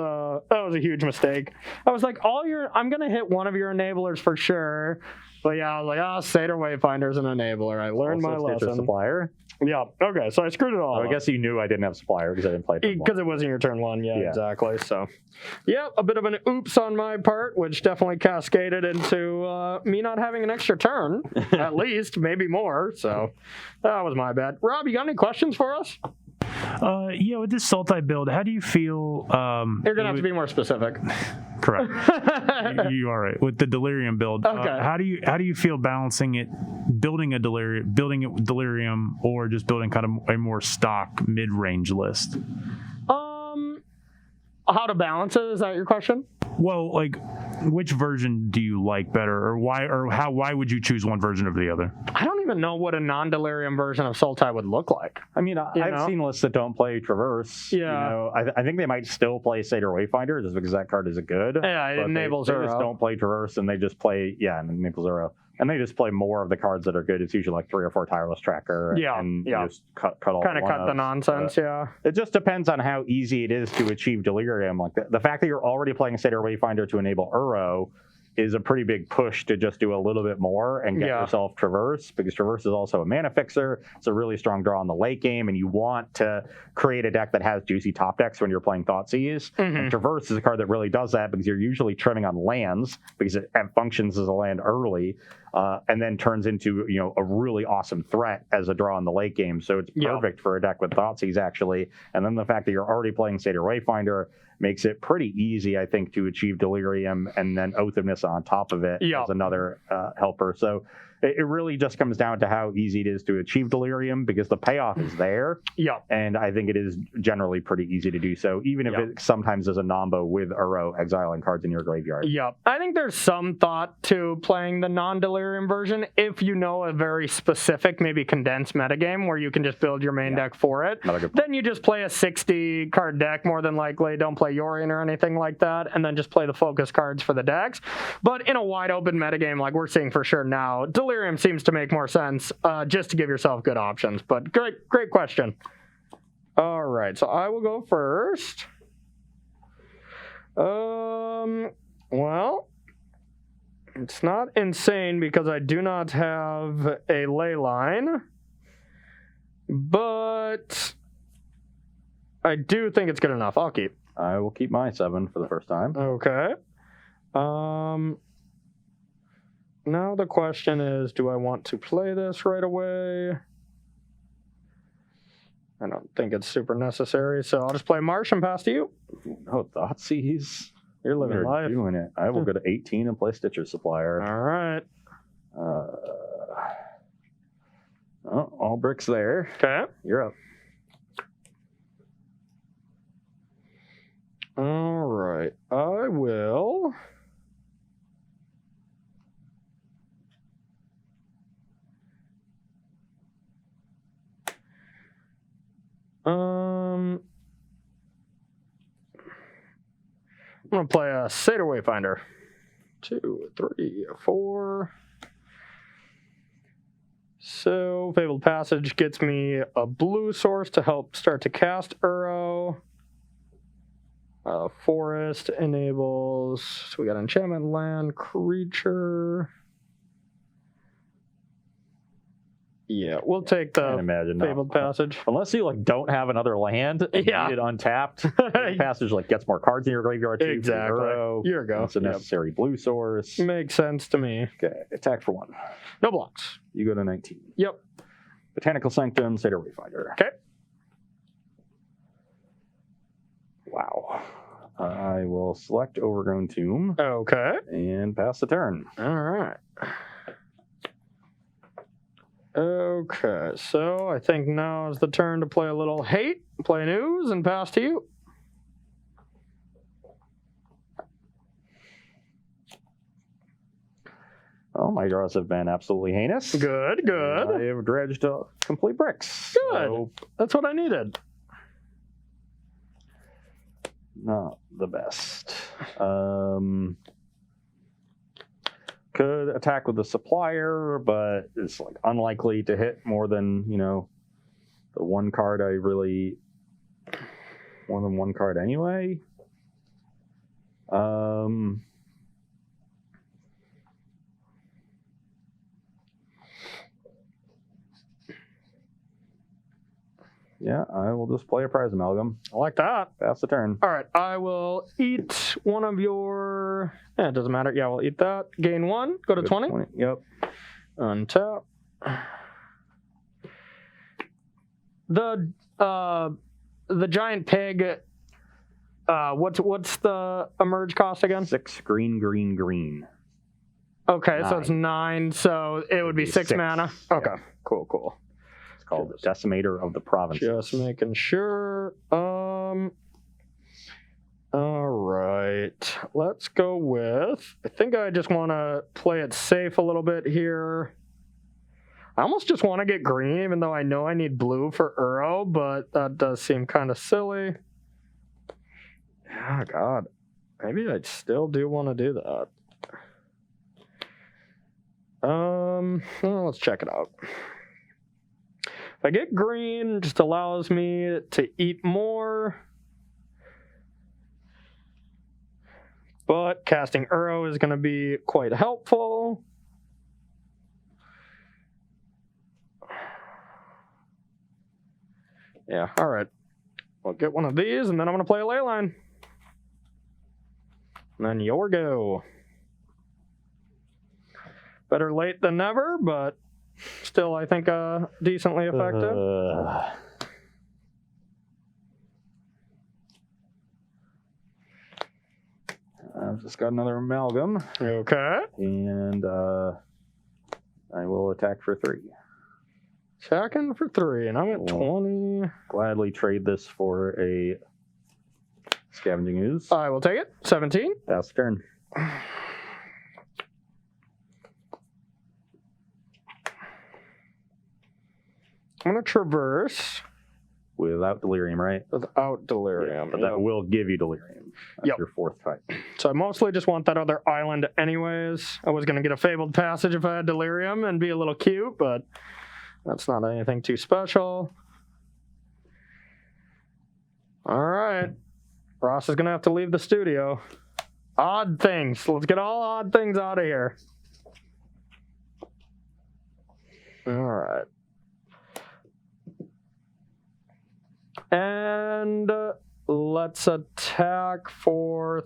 Speaker 1: a huge mistake. I was like, I'm going to hit one of your enablers for sure. But yeah, I was like, Seder Wayfinder's an enabler. I learned my lesson.
Speaker 2: Supplier?
Speaker 1: Yeah, okay, so I screwed it all up.
Speaker 2: I guess you knew I didn't have Supplier because I didn't play it.
Speaker 1: Because it wasn't your turn 1, yeah, exactly. So, yeah, a bit of an oops on my part, which definitely cascaded into me not having an extra turn, at least, maybe more. So, that was my bad. Rob, you got any questions for us?
Speaker 3: With this Sultai build, how do you feel?
Speaker 1: You're gonna have to be more specific.
Speaker 3: Correct. you are right with the Delirium build.
Speaker 1: Okay.
Speaker 3: How do you feel balancing it, building it with Delirium, or just building kind of a more stock mid-range list?
Speaker 1: How to balance it? Is that your question?
Speaker 3: Well, like, which version do you like better, or why, why would you choose one version over the other?
Speaker 1: I don't even know what a non-Delirium version of Sultai would look like.
Speaker 2: I mean, I've seen lists that don't play Traverse.
Speaker 1: Yeah.
Speaker 2: I think they might still play Seder Wayfinder just because that card is good.
Speaker 1: Yeah, it enables
Speaker 2: They
Speaker 1: Uro.
Speaker 2: just don't play Traverse, and they just play, and it enables Uro. And they just play more of the cards that are good. It's usually like 3 or 4 Tireless Tracker. And you just cut all
Speaker 1: kind of cut the nonsense,
Speaker 2: It just depends on how easy it is to achieve Delirium. Like the fact that you're already playing Seder Wayfinder to enable Uro is a pretty big push to just do a little bit more and get yourself Traverse, because Traverse is also a mana fixer. It's a really strong draw in the late game, and you want to create a deck that has juicy top decks when you're playing Thoughtseize. And Traverse is a card that really does that because you're usually trimming on lands because it functions as a land early. and then turns into, a really awesome threat as a draw in the late game. So it's perfect for a deck with Thoughtseize, actually. And then the fact that you're already playing Satyr Wayfinder makes it pretty easy, I think, to achieve Delirium, and then Oath of Nissa on top of it as another helper. So it really just comes down to how easy it is to achieve Delirium, because the payoff is there.
Speaker 1: Yeah.
Speaker 2: And I think it is generally pretty easy to do so, even if it sometimes is a nombo with Uro exiling cards in your graveyard.
Speaker 1: Yeah. I think there's some thought to playing the non-Delirium version if you know a very specific, maybe condensed metagame where you can just build your main deck for it. Then you just play a 60 card deck, more than likely. Don't play Yorion or anything like that, and then just play the focus cards for the decks. But in a wide open metagame like we're seeing for sure now, Delirium seems to make more sense, just to give yourself good options. But great question. All right, so I will go first. Well, it's not insane because I do not have a ley line, but I do think it's good enough. I'll keep.
Speaker 2: I will keep my 7 for the first time.
Speaker 1: Okay. Now the question is, do I want to play this right away? I don't think it's super necessary, so I'll just play Marsh and pass to you.
Speaker 2: Oh, Thoughtseize.
Speaker 1: You're living life.
Speaker 2: Doing it. I will go to 18 and play Stitcher Supplier.
Speaker 1: All right.
Speaker 2: All bricks there.
Speaker 1: Okay.
Speaker 2: You're up.
Speaker 1: All right. I will... I'm going to play a Satyr Wayfinder. 2, 3, 4. So, Fabled Passage gets me a blue source to help start to cast Uro. Forest enables... So we got enchantment, land, creature... Yeah, we'll take the Fabled Passage.
Speaker 2: Unless you don't have another land and need it untapped, Passage gets more cards in your graveyard too.
Speaker 1: Exactly. Here you go.
Speaker 2: It's a necessary blue source.
Speaker 1: Makes sense to me.
Speaker 2: Okay, attack for 1.
Speaker 1: No blocks.
Speaker 2: You go to 19.
Speaker 1: Yep.
Speaker 2: Botanical Sanctum, Satyr Wayfinder.
Speaker 1: Okay.
Speaker 2: Wow. I will select Overgrown Tomb.
Speaker 1: Okay.
Speaker 2: And pass the turn.
Speaker 1: All right. Okay, so I think now is the turn to play a little hate, play news, and pass to you.
Speaker 2: Well, my draws have been absolutely heinous.
Speaker 1: Good.
Speaker 2: I have dredged complete bricks.
Speaker 1: Good. So that's what I needed.
Speaker 2: Not the best. Could attack with the supplier, but it's unlikely to hit more than, the one card more than one card anyway. Yeah, I will just play a Prize Amalgam.
Speaker 1: I like that.
Speaker 2: Pass the turn.
Speaker 1: All right, I will eat one of your... it doesn't matter. Yeah, we'll eat that. Gain 1, go to 20.
Speaker 2: Yep.
Speaker 1: Untap. The giant pig, what's the emerge cost again?
Speaker 2: 6 green.
Speaker 1: Okay,
Speaker 2: 9.
Speaker 1: so it's 9, so it would be 6 mana. Okay,
Speaker 2: yeah.
Speaker 1: Cool.
Speaker 2: Called the Decimator of the Provinces.
Speaker 1: Just making sure. All right. Let's go with... I think I just want to play it safe a little bit here. I almost just want to get green, even though I know I need blue for Uro, but that does seem kind of silly. Oh, God. Maybe I still do want to do that. Well, let's check it out. If I get green, it just allows me to eat more. But casting Uro is going to be quite helpful. Yeah, all right. I'll get one of these, and then I'm going to play a ley line. And then your go. Better late than never, but still, I think, decently effective.
Speaker 2: I've just got another amalgam.
Speaker 1: Okay.
Speaker 2: And I will attack for 3.
Speaker 1: Checking for 3, and I'm at 20.
Speaker 2: Gladly trade this for a Scavenging Ooze.
Speaker 1: I will take it. 17.
Speaker 2: Pass the turn.
Speaker 1: I'm going to traverse.
Speaker 2: Without Delirium, right?
Speaker 1: Without Delirium.
Speaker 2: But that will give you Delirium. That's your 4th type.
Speaker 1: So I mostly just want that other island anyways. I was going to get a Fabled Passage if I had Delirium and be a little cute, but that's not anything too special. All right. Ross is going to have to leave the studio. Odd things. Let's get all odd things out of here. All right. And let's attack for...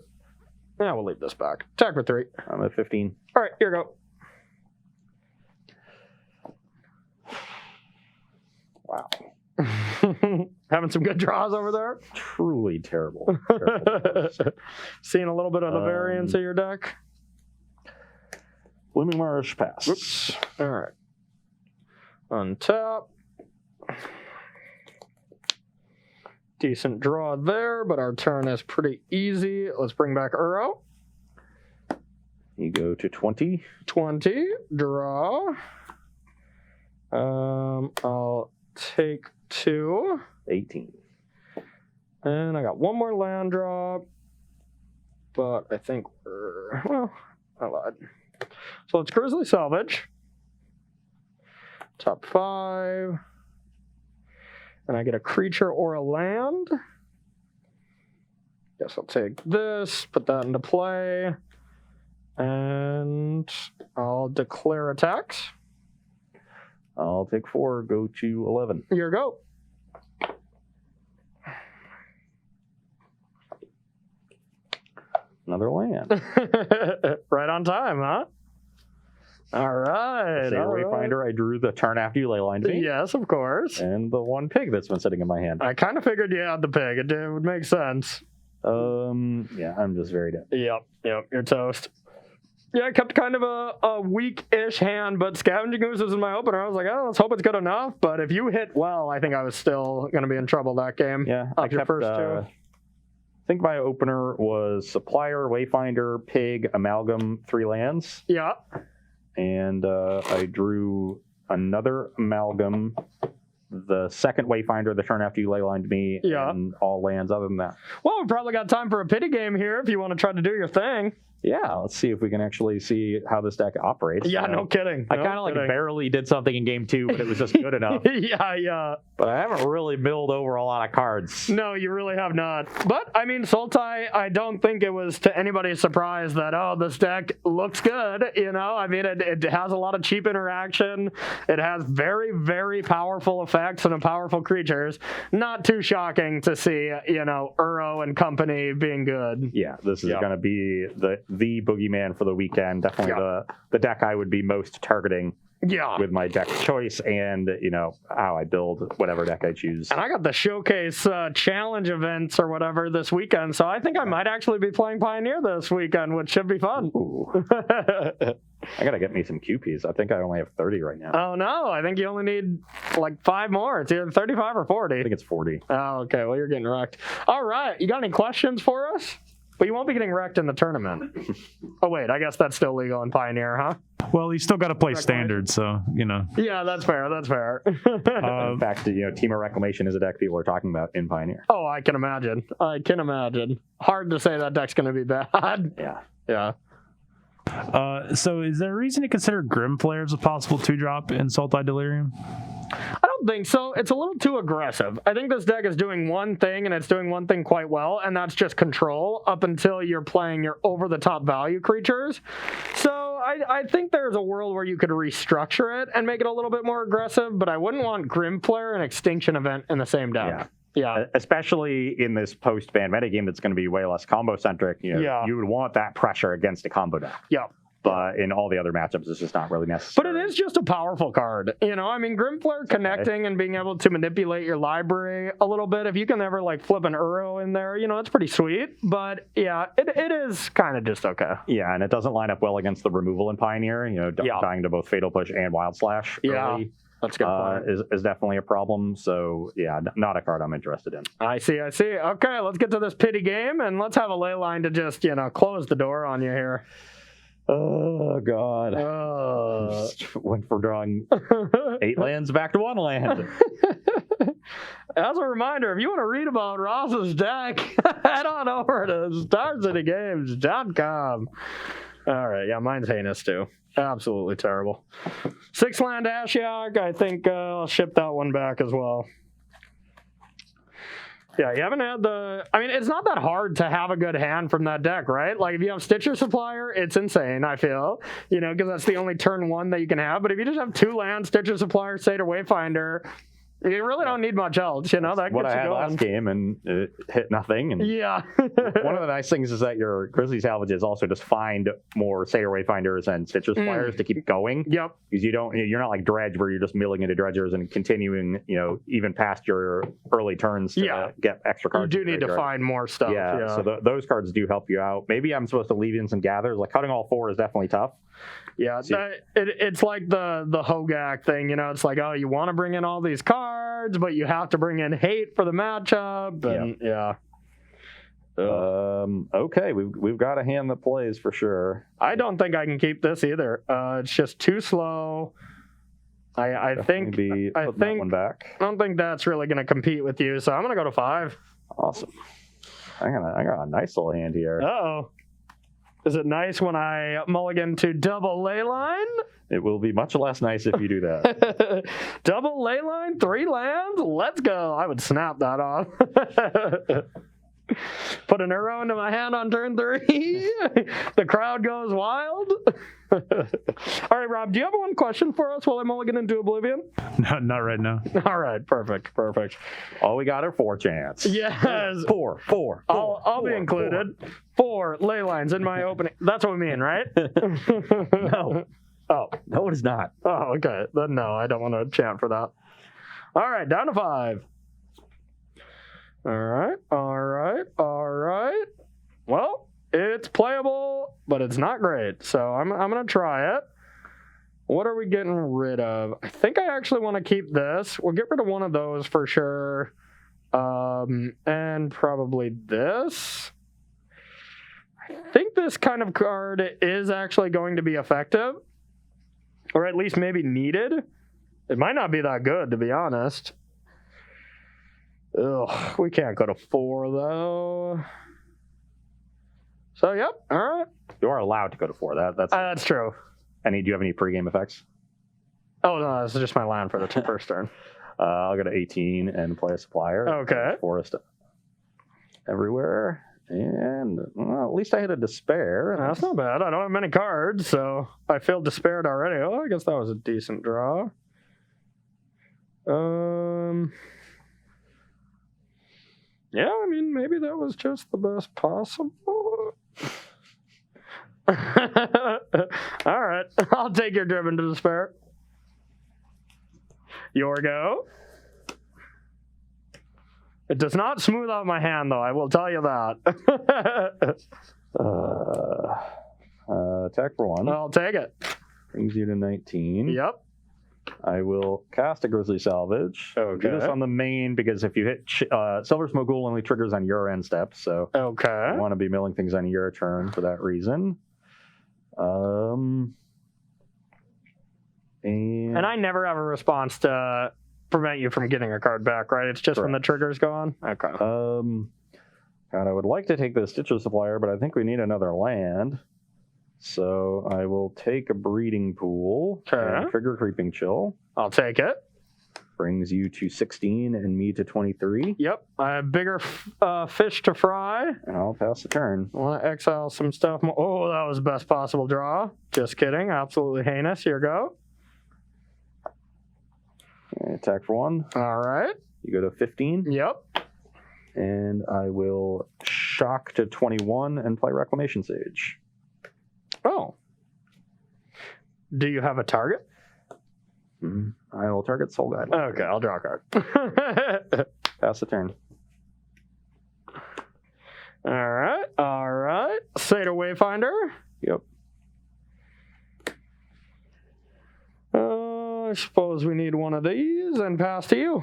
Speaker 1: Yeah, we'll leave this back. Attack for 3.
Speaker 2: I'm at 15.
Speaker 1: All right, here you go.
Speaker 2: Wow.
Speaker 1: Having some good draws over there?
Speaker 2: Truly terrible.
Speaker 1: Seeing a little bit of the variance of your deck?
Speaker 2: Blooming Marsh, pass.
Speaker 1: Whoops. All right. Untap. Decent draw there, but our turn is pretty easy. Let's bring back Uro.
Speaker 2: You go to 20.
Speaker 1: 20. Draw. I'll take 2.
Speaker 2: 18.
Speaker 1: And I got one more land drop. But I think we're... Well, I lied. So let's Grizzly Salvage. Top 5. And I get a creature or a land. Guess I'll take this, put that into play. And I'll declare attacks.
Speaker 2: I'll take 4, go to 11.
Speaker 1: Here you go.
Speaker 2: Another land.
Speaker 1: Right on time, huh? All right.
Speaker 2: Say Wayfinder, I drew the turn after you leylined me.
Speaker 1: Yes, of course.
Speaker 2: And the 1 pig that's been sitting in my hand.
Speaker 1: I kind of figured you had the pig. It would make sense.
Speaker 2: Yeah, I'm just very dead.
Speaker 1: Yep, you're toast. Yeah, I kept kind of a weak-ish hand, but Scavenging Ooze was in my opener. I was like, oh, let's hope it's good enough. But if you hit well, I think I was still going to be in trouble that game.
Speaker 2: Yeah,
Speaker 1: I kept, first 2.
Speaker 2: I think my opener was Supplier, Wayfinder, Pig, Amalgam, 3 lands.
Speaker 1: Yeah.
Speaker 2: And I drew another Amalgam, the second Wayfinder the turn after you leylined me, and all lands other than that.
Speaker 1: Well, we probably got time for a pity game here if you want to try to do your thing.
Speaker 2: Yeah, let's see if we can actually see how this deck operates.
Speaker 1: Yeah, no kidding.
Speaker 2: I kind of like barely did something in game 2, but it was just good enough.
Speaker 1: Yeah.
Speaker 2: But I haven't really milled over a lot of cards.
Speaker 1: No, you really have not. But, I mean, Sultai, I don't think it was to anybody's surprise that, this deck looks good, you know? I mean, it has a lot of cheap interaction. It has very, very powerful effects and powerful creatures. Not too shocking to see, Uro and company being good.
Speaker 2: Yeah, this is going to be the boogeyman for the weekend. Definitely the deck I would be most targeting with my deck choice and, how I build whatever deck I choose.
Speaker 1: And I got the Showcase challenge events or whatever this weekend, so I think I might actually be playing Pioneer this weekend, which should be fun.
Speaker 2: I got to get me some QPs. I think I only have 30 right now.
Speaker 1: Oh, no. I think you only need like 5 more. It's either 35 or 40.
Speaker 2: I think it's 40.
Speaker 1: Oh, okay. Well, you're getting wrecked. All right. You got any questions for us? But you won't be getting wrecked in the tournament. Oh, wait. I guess that's still legal in Pioneer, huh?
Speaker 3: Well, you still got to play Standard, so,
Speaker 1: Yeah, that's fair. That's fair.
Speaker 2: In fact, Team of Reclamation is a deck people are talking about in Pioneer.
Speaker 1: Oh, I can imagine. Hard to say that deck's going to be bad. Yeah.
Speaker 3: So is there a reason to consider Grim Flare as a possible 2-drop in Sultai Delirium?
Speaker 1: I don't think so. It's a little too aggressive. I think this deck is doing one thing, and it's doing one thing quite well, and that's just control up until you're playing your over-the-top value creatures. So I think there's a world where you could restructure it and make it a little bit more aggressive, but I wouldn't want Grim Flare and Extinction Event in the same deck. Yeah.
Speaker 2: Especially in this post-ban metagame that's going to be way less combo-centric. You would want that pressure against a combo deck.
Speaker 1: Yeah.
Speaker 2: but in all the other matchups, it's just not really necessary.
Speaker 1: But it is just a powerful card. I mean, Grimflare connecting and being able to manipulate your library a little bit. If you can ever like flip an Uro in there, it's pretty sweet. But yeah, it is kind of just okay.
Speaker 2: Yeah, and it doesn't line up well against the removal in Pioneer. Dying to both Fatal Push and Wild Slash early,
Speaker 1: that's a good point.
Speaker 2: is definitely a problem. So yeah, not a card I'm interested in.
Speaker 1: I see. Okay, let's get to this pity game and let's have a ley line to just close the door on you here.
Speaker 2: Oh God! Went for drawing 8 lands back to 1 land.
Speaker 1: As a reminder, if you want to read about Ross's deck, head on over to StarCityGames.com. All right, yeah, mine's heinous too. Absolutely terrible. 6-land Ashiok. I think I'll ship that one back as well. Yeah, you haven't had it's not that hard to have a good hand from that deck, right? Like, if you have Stitcher Supplier, it's insane, I feel. Because that's the only turn 1 that you can have. But if you just have 2 lands, Stitcher Supplier, Satyr Wayfinder, you really don't need much else, That
Speaker 2: what
Speaker 1: gets
Speaker 2: I had
Speaker 1: you going.
Speaker 2: last game, and it hit nothing. And
Speaker 1: yeah.
Speaker 2: one of the nice things is that your Grizzly Salvages also just find more Satyr Wayfinders and Stitcher Suppliers to keep going.
Speaker 1: Yep.
Speaker 2: Because you're not like Dredge where you're just milling into Dredgers and continuing, even past your early turns to get extra cards.
Speaker 1: You do need to find more stuff.
Speaker 2: Yeah. So those cards do help you out. Maybe I'm supposed to leave in some gathers. Like cutting all 4 is definitely tough.
Speaker 1: Yeah, it's like the Hogak thing, It's like, oh, you want to bring in all these cards, but you have to bring in hate for the matchup, and
Speaker 2: okay, we've got a hand that plays for sure.
Speaker 1: I don't think I can keep this either. It's just too slow. I think
Speaker 2: that one back.
Speaker 1: I don't think that's really going to compete with you, so I'm going to go to 5.
Speaker 2: Awesome. I got a nice little hand here.
Speaker 1: Uh-oh. Is it nice when I mulligan to double leyline?
Speaker 2: It will be much less nice if you do that.
Speaker 1: Double leyline, 3 lands? Let's go. I would snap that off. Put an arrow into my hand on turn 3. The crowd goes wild. All right, Rob, do you have one question for us while I mulligan into Oblivion?
Speaker 3: No, not right now.
Speaker 1: All right, perfect.
Speaker 2: All we got are 4 chance.
Speaker 1: Yes.
Speaker 2: 4.
Speaker 1: I'll be included. 4 ley lines in my opening. That's what we mean, right?
Speaker 2: No.
Speaker 1: Oh.
Speaker 2: No, it is not.
Speaker 1: Oh, okay. Then no, I don't want to chant for that. All right, down to 5. All right. Well, it's playable, but it's not great. So I'm going to try it. What are we getting rid of? I think I actually want to keep this. We'll get rid of one of those for sure. And probably this. I think this kind of card is actually going to be effective. Or at least maybe needed. It might not be that good, to be honest. Ugh, we can't go to 4, though. So, yep, all right.
Speaker 2: You are allowed to go to 4.
Speaker 1: That's true.
Speaker 2: Do you have any pregame effects?
Speaker 1: Oh, no, this is just my land for the first turn.
Speaker 2: I'll go to 18 and play a Supplier.
Speaker 1: Okay.
Speaker 2: Forest everywhere. And at least I hit a Despair.
Speaker 1: That's not bad. I don't have many cards, so I feel despaired already. Oh, I guess that was a decent draw. Yeah, I mean, maybe that was just the best possible. All right, I'll take your Driven to Despair. Your go. It does not smooth out my hand, though, I will tell you that.
Speaker 2: Attack for 1.
Speaker 1: I'll take it.
Speaker 2: Brings you to 19.
Speaker 1: Yep.
Speaker 2: I will cast a Grizzly Salvage.
Speaker 1: Okay.
Speaker 2: Do this on the main, because if you hit Silver Smogoul only triggers on your end step, so
Speaker 1: okay.
Speaker 2: you want to be milling things on your turn for that reason. And
Speaker 1: I never have a response to prevent you from getting a card back, right? It's just
Speaker 2: correct.
Speaker 1: when the triggers go on? Okay.
Speaker 2: God, I would like to take the Stitcher Supplier, but I think we need another land. So I will take a Breeding Pool.
Speaker 1: Okay.
Speaker 2: And trigger Creeping Chill.
Speaker 1: I'll take it.
Speaker 2: Brings you to 16 and me to 23.
Speaker 1: Yep. I have bigger fish to fry.
Speaker 2: And I'll pass the turn.
Speaker 1: I want to exile some stuff. Oh, that was the best possible draw. Just kidding. Absolutely heinous. Here you go.
Speaker 2: Attack for 1.
Speaker 1: All right.
Speaker 2: You go to 15.
Speaker 1: Yep.
Speaker 2: And I will shock to 21 and play Reclamation Sage.
Speaker 1: Oh. Do you have a target?
Speaker 2: I will target Sultai.
Speaker 1: Okay, I'll draw a card.
Speaker 2: Pass the turn.
Speaker 1: All right. Seder Wayfinder.
Speaker 2: Yep.
Speaker 1: I suppose we need one of these and pass to you.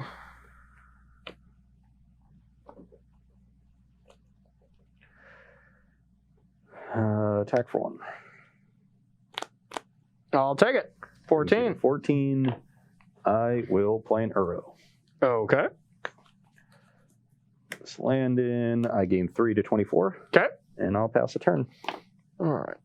Speaker 2: Attack for 1.
Speaker 1: I'll take it. 14.
Speaker 2: 14. I will play an Uro.
Speaker 1: Okay.
Speaker 2: This land in. I gain 3 to 24.
Speaker 1: Okay.
Speaker 2: And I'll pass the turn.
Speaker 1: All right.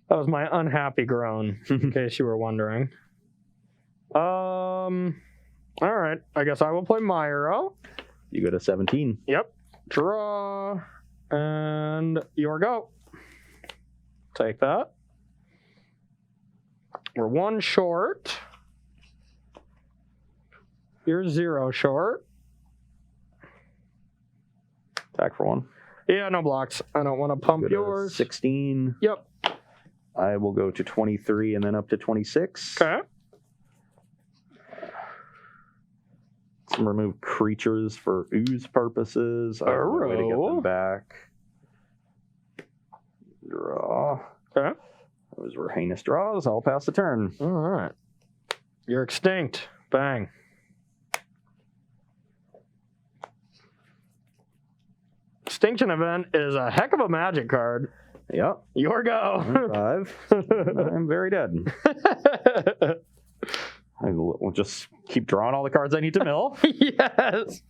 Speaker 1: That was my unhappy groan, in case you were wondering. All right. I guess I will play my Uro.
Speaker 2: You go to 17.
Speaker 1: Yep. Draw. And your go. Take that. We're 1 short. You're 0 short.
Speaker 2: Attack for 1.
Speaker 1: Yeah, no blocks. I don't want to pump
Speaker 2: Go to
Speaker 1: yours.
Speaker 2: 16.
Speaker 1: Yep.
Speaker 2: I will go to 23 and then up to 26.
Speaker 1: Okay.
Speaker 2: Some remove creatures for ooze purposes. I have no way to get them back. Draw.
Speaker 1: Okay.
Speaker 2: Those were heinous draws. I'll pass the turn.
Speaker 1: All right. You're extinct. Bang. Extinction event is a heck of a magic card.
Speaker 2: Yep.
Speaker 1: Your go.
Speaker 2: 5. I'm very dead. I will just keep drawing all the cards I need to mill.
Speaker 1: Yes.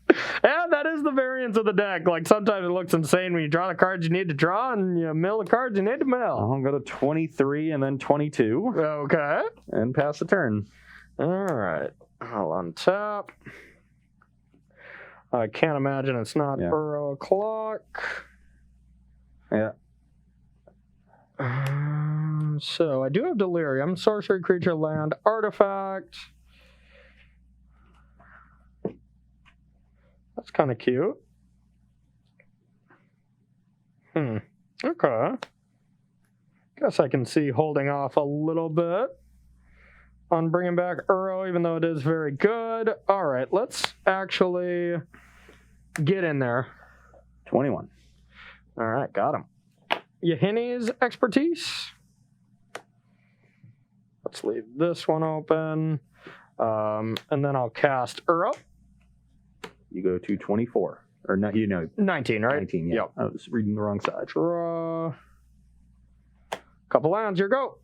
Speaker 1: And that is the variance of the deck. Like, sometimes it looks insane when you draw the cards you need to draw and you mill the cards you need to mill.
Speaker 2: I'll go to 23 and then 22.
Speaker 1: Okay.
Speaker 2: And pass the turn.
Speaker 1: All right. I'll untap. I can't imagine it's not Uro o'clock.
Speaker 2: Yeah.
Speaker 1: So I do have Delirium, sorcery, creature, land, artifact. That's kind of cute. Okay. Guess I can see holding off a little bit on bringing back Uro, even though it is very good. All right, let's actually get in there.
Speaker 2: 21.
Speaker 1: All right, got him. Yahini's expertise. Let's leave this one open. And then I'll cast Uro.
Speaker 2: You go to 24. Or not,
Speaker 1: 19, right?
Speaker 2: 19, yeah.
Speaker 1: Yep.
Speaker 2: I was reading the wrong side.
Speaker 1: Draw. Couple lands, your go.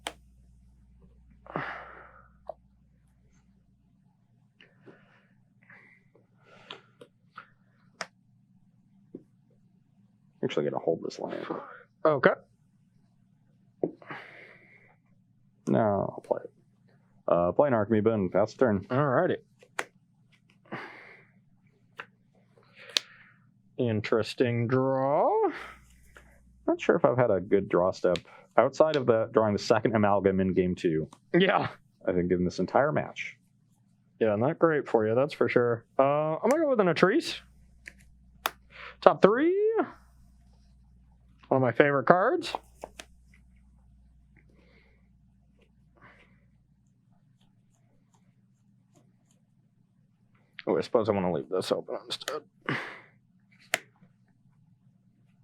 Speaker 2: Actually, going to hold this land.
Speaker 1: Okay.
Speaker 2: No, I'll play it. Play an Archemy Bin. Pass the turn.
Speaker 1: Alrighty. Interesting draw.
Speaker 2: Not sure if I've had a good draw step outside of drawing the second amalgam in game 2.
Speaker 1: Yeah.
Speaker 2: I think in this entire match.
Speaker 1: Yeah, not great for you, that's for sure. I'm going to go with an Atrice. Top 3. One of my favorite cards. Oh, I suppose I want to leave this open instead.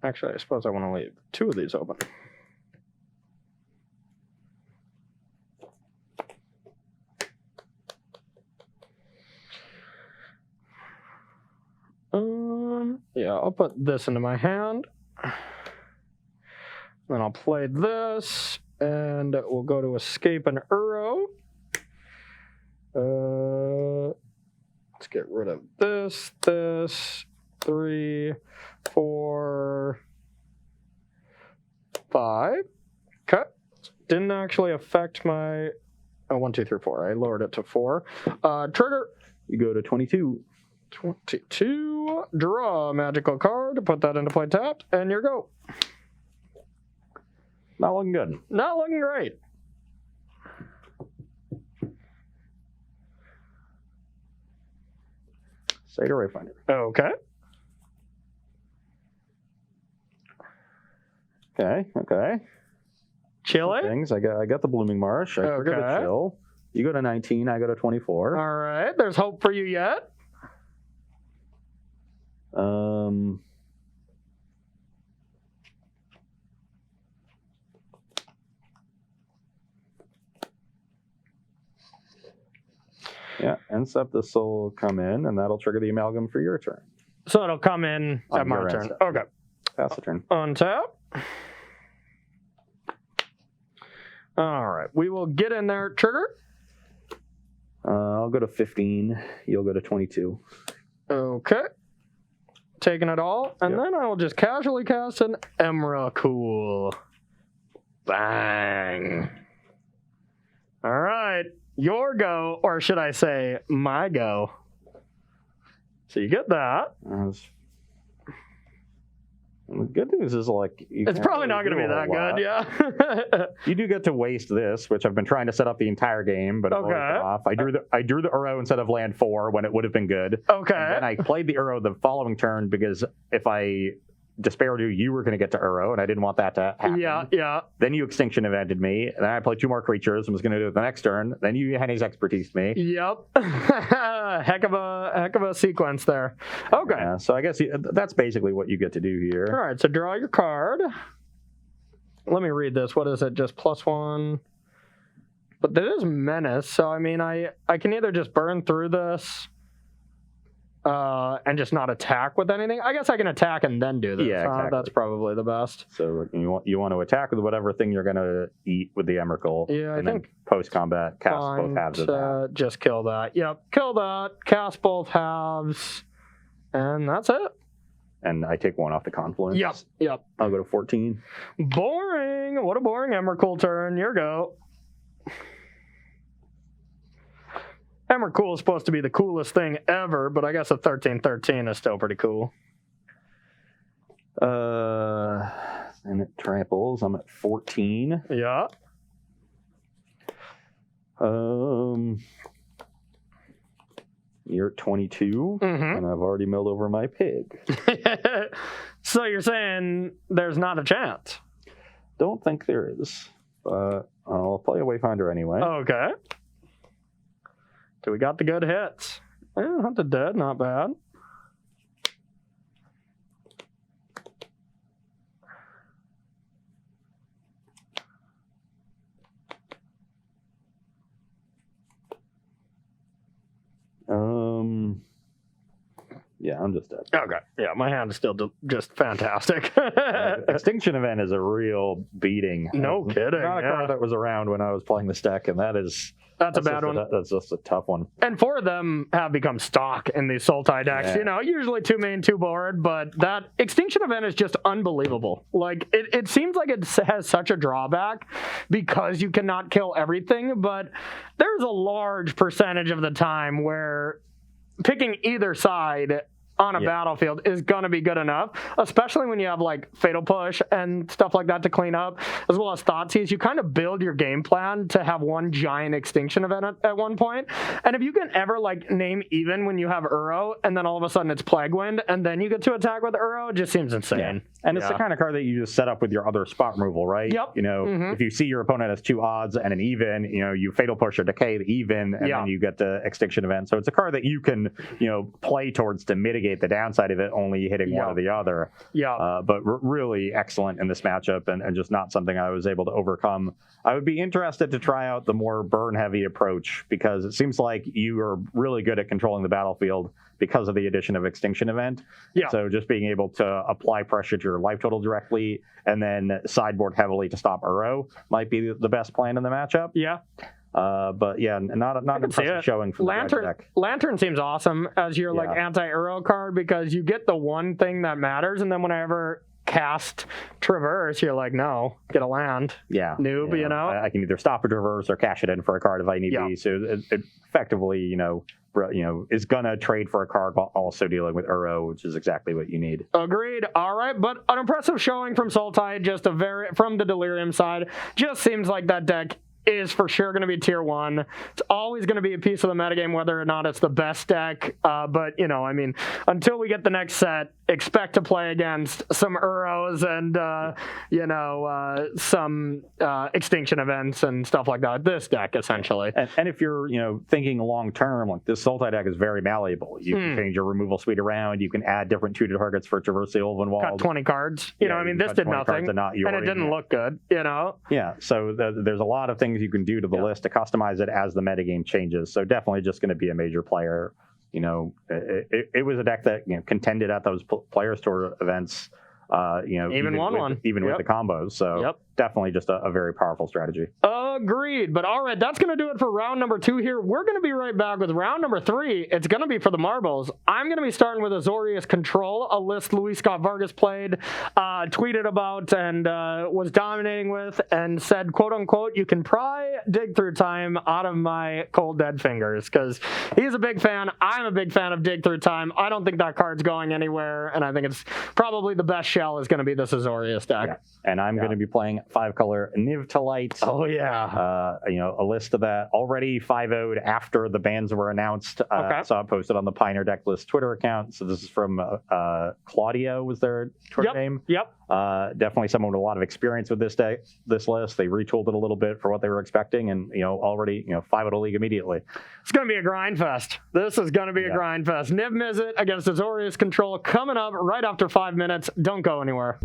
Speaker 1: Actually, I suppose I want to leave 2 of these open. Yeah, I'll put this into my hand. Then I'll play this, and we'll go to escape an Uro. Let's get rid of this, 3, 4, 5. Okay. Didn't actually affect my 1, 2, 3, 4. I lowered it to 4. Trigger.
Speaker 2: You go to 22.
Speaker 1: 22. Draw a magical card. Put that into play tapped, and your go.
Speaker 2: Not looking good.
Speaker 1: Not looking great.
Speaker 2: Seder Wayfinder.
Speaker 1: Okay.
Speaker 2: Okay.
Speaker 1: Chile.
Speaker 2: Things. I got the Blooming Marsh. I trigger the chill. You go to 19. I go to 24.
Speaker 1: All right. There's hope for you yet.
Speaker 2: Yeah, Incept, this will come in, and that'll trigger the Amalgam for your turn.
Speaker 1: So it'll come in at my turn. Okay.
Speaker 2: Pass the turn.
Speaker 1: Untap. All right. We will get in there. Trigger.
Speaker 2: I'll go to 15. You'll go to 22.
Speaker 1: Okay. Taking it all. And then I will just casually cast an Emrakul. Bang. All right. Your go, or should I say my go. So you get that.
Speaker 2: The good news is, like,
Speaker 1: it's probably not going to be that good, yeah.
Speaker 2: You do get to waste this, which I've been trying to set up the entire game, but it always come off. I drew the Uro instead of land 4 when it would have been good.
Speaker 1: Okay.
Speaker 2: And I played the Uro the following turn because if I despaired you were going to get to Uro, and I didn't want that to happen.
Speaker 1: Yeah.
Speaker 2: Then you Extinction Evented me, and then I played 2 more creatures and was going to do it the next turn. Then you Henny's Expertise me.
Speaker 1: Yep. heck of a sequence there. Okay.
Speaker 2: Yeah, so I guess that's basically what you get to do here.
Speaker 1: All right, so draw your card. Let me read this. What is it? Just +1. But that is Menace, so I mean, I can either just burn through this and just not attack with anything. I guess I can attack and then do this.
Speaker 2: Yeah, exactly.
Speaker 1: That's probably the best.
Speaker 2: So you want to attack with whatever thing you're going to eat with the Emrakul.
Speaker 1: Yeah, I think
Speaker 2: post-combat cast both halves of that.
Speaker 1: Just kill that. Yep, kill that, cast both halves, and that's it.
Speaker 2: And I take 1 off the Confluence.
Speaker 1: Yep.
Speaker 2: I'll go to 14.
Speaker 1: Boring. What a boring Emrakul turn. Your go. Emrakul is supposed to be the coolest thing ever, but I guess a 13/13 is still pretty cool.
Speaker 2: And it tramples. I'm at 14.
Speaker 1: Yeah.
Speaker 2: You're at 22, and I've already milled over my pig.
Speaker 1: So you're saying there's not a chance?
Speaker 2: Don't think there is, but I'll play a Wayfinder anyway.
Speaker 1: Okay. So we got the good hits. Hunted Dead, not bad.
Speaker 2: Yeah, I'm just dead.
Speaker 1: Okay. Yeah, my hand is still just fantastic.
Speaker 2: Extinction Event is a real beating.
Speaker 1: No kidding.
Speaker 2: Not a card that was around when I was playing this deck, and that's
Speaker 1: a bad one.
Speaker 2: That's just a tough one.
Speaker 1: And 4 of them have become stock in these Sultai decks.
Speaker 2: Yeah.
Speaker 1: Usually 2 main, 2 board, but that Extinction Event is just unbelievable. Like, it seems like it has such a drawback because you cannot kill everything, but there's a large percentage of the time where picking either side on a battlefield is going to be good enough, especially when you have like Fatal Push and stuff like that to clean up, as well as Thoughtseize. You kind of build your game plan to have one giant Extinction Event at one point. And if you can ever like name even when you have Uro and then all of a sudden it's Plague Wind and then you get to attack with Uro, it just seems insane.
Speaker 2: Yeah. And it's the kind of card that you just set up with your other spot removal, right?
Speaker 1: Yep.
Speaker 2: If you see your opponent has 2 odds and an even, you Fatal Push or Decay the even, and then you get the Extinction Event. So it's a card that you can, play towards to mitigate the downside of it only hitting one or the other.
Speaker 1: Yeah.
Speaker 2: But really excellent in this matchup and just not something I was able to overcome. I would be interested to try out the more burn-heavy approach because it seems like you are really good at controlling the battlefield because of the addition of Extinction Event.
Speaker 1: Yeah.
Speaker 2: So just being able to apply pressure to your life total directly and then sideboard heavily to stop Uro might be the best plan in the matchup.
Speaker 1: Yeah.
Speaker 2: But yeah, not an impressive showing from the deck.
Speaker 1: Lantern seems awesome as your like anti-Uro card because you get the one thing that matters, and then whenever cast Traverse, you're like, no, get a land.
Speaker 2: Yeah.
Speaker 1: Noob,
Speaker 2: I can either stop a Traverse or cash it in for a card if I need be. So it effectively, is gonna trade for a card while also dealing with Uro, which is exactly what you need.
Speaker 1: Agreed. All right, but an impressive showing from Sultai, from the Delirium side. Just seems like that deck is for sure going to be tier 1. It's always going to be a piece of the metagame, whether or not it's the best deck. But, I mean, until we get the next set, expect to play against some Uros and, some extinction events and stuff like that. This deck, essentially.
Speaker 2: And if you're, thinking long term, like this Sultai deck is very malleable. You can change your removal suite around. You can add different tutor targets for Traverse the Ulvenwald.
Speaker 1: Got 20 cards. This did nothing. And it didn't look good,
Speaker 2: Yeah, so there's a lot of things you can do to the list to customize it as the metagame changes. So definitely just going to be a major player. It was a deck that contended at those Players Tour events. Even
Speaker 1: won one.
Speaker 2: Even with the combos. So definitely just a very powerful strategy.
Speaker 1: Agreed. But all right, that's going to do it for round number 2 here. We're going to be right back with round number 3. It's going to be for the marbles. I'm going to be starting with Azorius Control, a list Luis Scott Vargas played, tweeted about, and was dominating with, and said, quote unquote, you can pry Dig Through Time out of my cold dead fingers, because he's a big fan. I'm a big fan of Dig Through Time. I don't think that card's going anywhere, and I think it's probably the best shell is going to be this Azorius deck.
Speaker 2: Yeah. And I'm going to be playing 5-color Niv to Light.
Speaker 1: Oh, yeah.
Speaker 2: A list of that already 5-0'd after the bans were announced. Saw it posted on the Pioneer Deck List Twitter account. So this is from Claudio was their Twitter name.
Speaker 1: Yep.
Speaker 2: Definitely someone with a lot of experience with this list. They retooled it a little bit for what they were expecting, and already 5-0 league immediately.
Speaker 1: It's going to be a grind fest. This is going to be a grind fest. Niv Mizzet against Azorius Control coming up right after 5 minutes. Don't go anywhere.